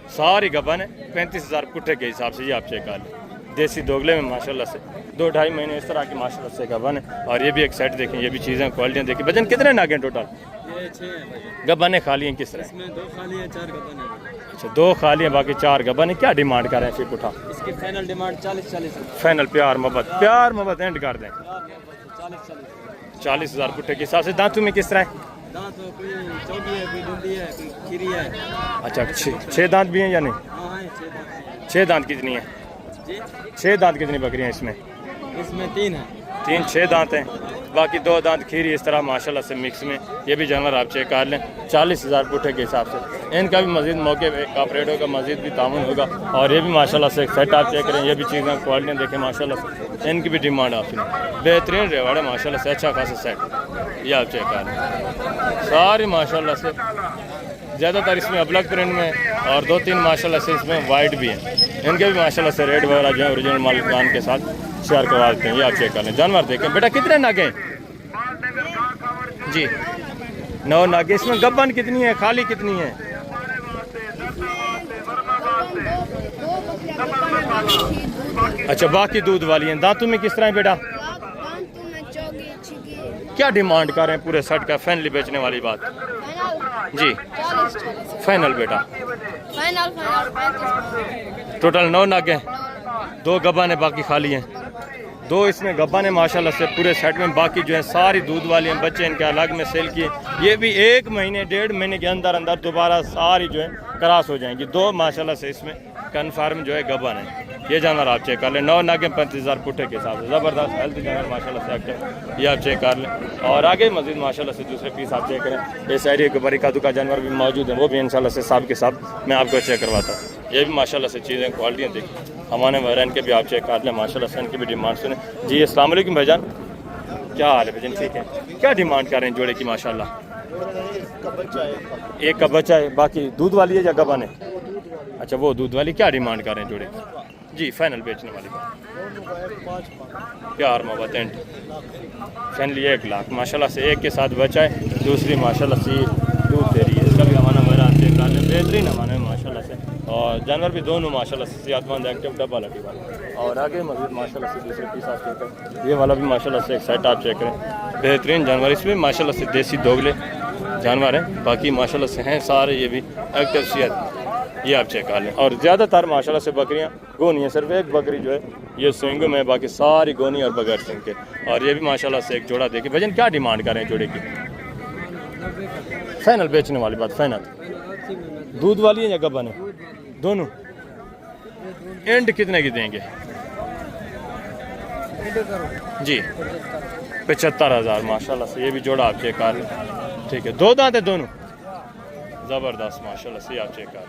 सारी गबन है 35,000 पुट्ठे के हिसाब से, ये आप चेक कर लें। देसी दोगले में माशाल्लाह से 2-2.5 महीने इस तरह की माशाल्लाह से गबन है। और ये भी एक सेट देखें, ये भी चीज़ें क्वालिटियाँ देखें। वजन कितने नागे टोटल? गबन खाली हैं किस तरह? इसमें 2 खाली हैं, 4 गबन हैं। अच्छा 2 खाली हैं, बाकी 4 गबन है। क्या डिमांड कर रहे हैं फिर उठा? इसकी फाइनल डिमांड 40,000। फाइनल प्यार मोहब्बत एंड कर दें 40,000 पुट्ठे के हिसाब से। दांतों में किस तरह है? दांत कोई चौगी है, कोई डुंडी है, कोई खीरी है। अच्छा 6 दांत भी हैं या नहीं? हाँ है 6 दांत। 6 दांत कितनी है? 6 दांत कितनी बकरियाँ इसमें? इसमें 3 है। 6 दांत हैं, बाकी 2 दांत खीरी इस तरह माशाल्लाह से मिक्स में। ये भी जानवर आप चेक कर लें 40,000 पुट्ठे के हिसाब से। इनका भी मजीद मौके पे कॉपरेटों का मजीद भी तामुन होगा। और ये भी माशाल्लाह से सेट आप चेक करें, ये भी चीज़ें क्वालिटियाँ देखें माशाल्लाह से। इनकी भी डिमांड आप सुनें, बेहतरीन रेवाड़ है माशाल्लाह से, अच्छा खासा सेट, ये आप चेक कर लें सारी माशाल्लाह से। ज़्यादातर इसमें अबलग प्रिंट में और 2-3 माशाल्लाह से इसमें वाइट भी हैं। इनके भी माशाल्लाह से रेड वगैरह जो है ओरिजिनल मालिकान के साथ शेयर करवाते हैं, ये आप चेक कर लें। जानवर देखें बेटा कितने नागे जी? 9 नागे। इसमें गब्बन कितनी है, खाली कितनी है? अच्छा बाकी दूध वाली हैं। दांतों में किस तरह है बेटा? क्या डिमांड कर रहे हैं पूरे सेट का? फाइनली बेचने वाली बात जी, फाइनल बेटा फाइनल फाइनल 35। टोटल 9 नागे, 2 गब्बाने बाकी खाली हैं, 2 इसमें गब्बाने माशाल्लाह से पूरे सेट में, बाकी जो है सारी दूध वाली हैं, बच्चे इनके अलग में सेल किए। ये भी 1 महीने 1.5 महीने के अंदर अंदर दोबारा सारी जो है क्रॉस हो जाएंगी। 2 माशाल्लाह से इसमें कन्फर्म जो है गब्बान है। ये जानवर आप चेक कर लें, 9 नागे 35,000 पुट्ठे के हिसाब से ज़बरदस्त हेल्थ जानवर माशाल्लाह से एक्टिव, ये आप चेक कर लें। और आगे मजीद माशाल्लाह से दूसरे पीस आप चेक करें। ये सारी के बड़ी कादू का जानवर भी मौजूद है, वो भी इंशाल्लाह से सब के सब मैं आपको चेक करवाता हूँ। ये भी माशाल्लाह से चीज़ें क्वालिटियाँ देखिए, हमारे वहरन के भी आप चेक कर लें माशाल्लाह से, इनकी भी डिमांड सुने। जी अस्सलाम वालेकुम भाईजान, क्या हाल है भाईजान? ठीक है, क्या डिमांड कर रहे हैं जोड़े की? माशाल्लाह एक का बच्चा है, बाकी दूध वाली है या गब्बान है? अच्छा वो दूध वाली, क्या डिमांड कर रहे हैं जोड़े की? जी फाइनल बेचने वाली प्यार मोहब्बत एंड फाइनली 1 लाख माशाल्लाह से। एक के साथ बच्चा है, दूसरी माशाल्लाह से दूध दे रही है। इसका भी हमारा मेरा चेक कर लें, बेहतरीन हमारे माशाल्लाह से। और जानवर भी दोनों माशाल्लाह से सेहतमंद एक्टिव डब्बा लटी वाला। और आगे मजीद माशाल्लाह से दूसरे पीस आप चेक करें, ये वाला भी माशाल्लाह से एक साइड आप चेक करें, बेहतरीन जानवर। इसमें माशाल्लाह से देसी दोगले जानवर हैं, बाकी माशाल्लाह से हैं सारे ये भी एक्टिव सेहत, ये आप चेक कर लें। और ज़्यादातर माशाल्लाह से बकरियाँ गोनी है, सिर्फ एक बकरी जो है ये सिंग में, बाकी सारी गोनी और बगैर सिंग के। और ये भी माशाल्लाह से एक जोड़ा देखिए। भजन क्या डिमांड कर रहे हैं जोड़े की? फाइनल बेचने वाली बात, फाइनल दूध वाली है या गब्बान है? दोनों। एंड कितने की देंगे जी? 75,000 माशाल्लाह से। ये भी जोड़ा आप चेक कर लें, ठीक है, 2 दांत है दोनों, ज़बरदस्त माशाल्लाह से। आप चेक कर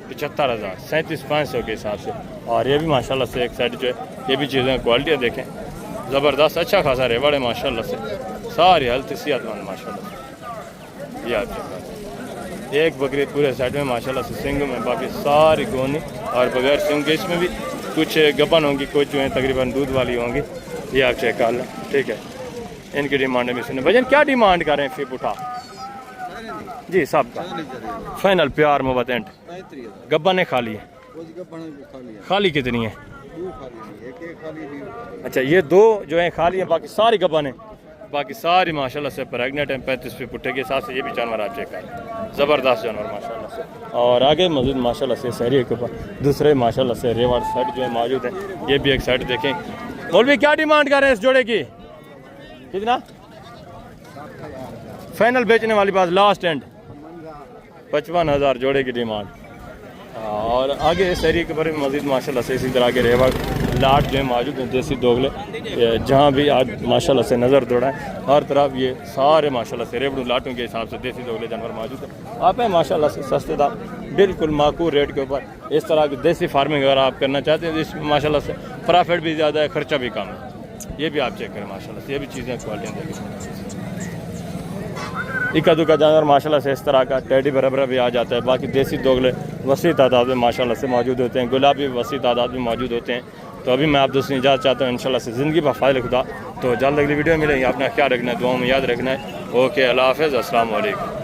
75,000 37,500 के हिसाब से। और ये भी माशाल्लाह से एक साइड जो है, ये भी चीज़ें क्वालिटियाँ देखें, ज़बरदस्त अच्छा खासा रेवड़ है माशाल्लाह से, सारी हेल्थ सेहतमंद माशाल्लाह से। ये आप चेक कर एक बकरी पूरे साइड में माशाल्लाह से सिंग में, बाकी सारी गोनी और बगैर सिंग के। इसमें भी कुछ गब्बन होंगी, कुछ जो है तकरीबन दूध वाली होंगी, ये आप चेक कर लें, ठीक है। इनकी डिमांड में सुने भजन, क्या डिमांड कर रहे हैं? फिर उठा जी साहब का फाइनल प्यार मोहब्बत एंड गब्बन है, खाली है? खाली कितनी है? अच्छा ये 2 जो है खाली है, बाकी सारी गब्बन है, बाकी सारी माशाल्लाह से प्रेगनेंट है। 35 फीट पुट्ठे के हिसाब से ये भी जानवर आप चेक करें, ज़बरदस्त जानवर माशाल्लाह से। और आगे मज़ीद माशाल्लाह से शहरी के ऊपर दूसरे माशाल्लाह से रेवाड़ साइड जो है मौजूद है, ये भी एक साइड देखें। और भी क्या डिमांड कर रहे हैं इस जोड़े की? कितना फाइनल बेचने वाली बात, लास्ट एंड 55,000 जोड़े की डिमांड। और आगे इस एरिया के बारे में मज़ीद माशाल्लाह से इसी तरह के रेवाड़ लाट जो है मौजूद हैं, देसी दोगले, जहाँ भी आज माशाल्लाह से नज़र दौड़ाएं हर तरफ ये सारे माशाल्लाह से रेवड़ू लाटों के हिसाब से देसी दोगले जानवर मौजूद हैं। आप हैं माशाल्लाह से सस्ते दाम, बिल्कुल माकूल रेट के ऊपर इस तरह की देसी फार्मिंग अगर आप करना चाहते हैं, इसमें माशाल्लाह से प्रॉफिट भी ज़्यादा है, खर्चा भी कम है। ये भी आप चेक करें माशाल्लाह से, ये भी चीज़ें क्वालिटियाँ देखें। इक्का दुक्का जानवर माशाल्लाह से इस तरह का टेडी बराबर भी आ जाता है, बाकी देसी दोगले वसी तादाद में माशाल्लाह से मौजूद होते हैं, गुलाबी वसी तादाद में मौजूद होते हैं। तो अभी मैं आप दोस्तों इजाज़त चाहता हूँ इंशाल्लाह से ज़िंदगी बफ़ाइल खुदा। तो जल्द अगली वीडियो मिलेंगे, अपना ख्याल रखना है, दुआओं में याद रखना है। ओके, अल्लाह हाफ़िज़, अस्सलाम वालेकुम।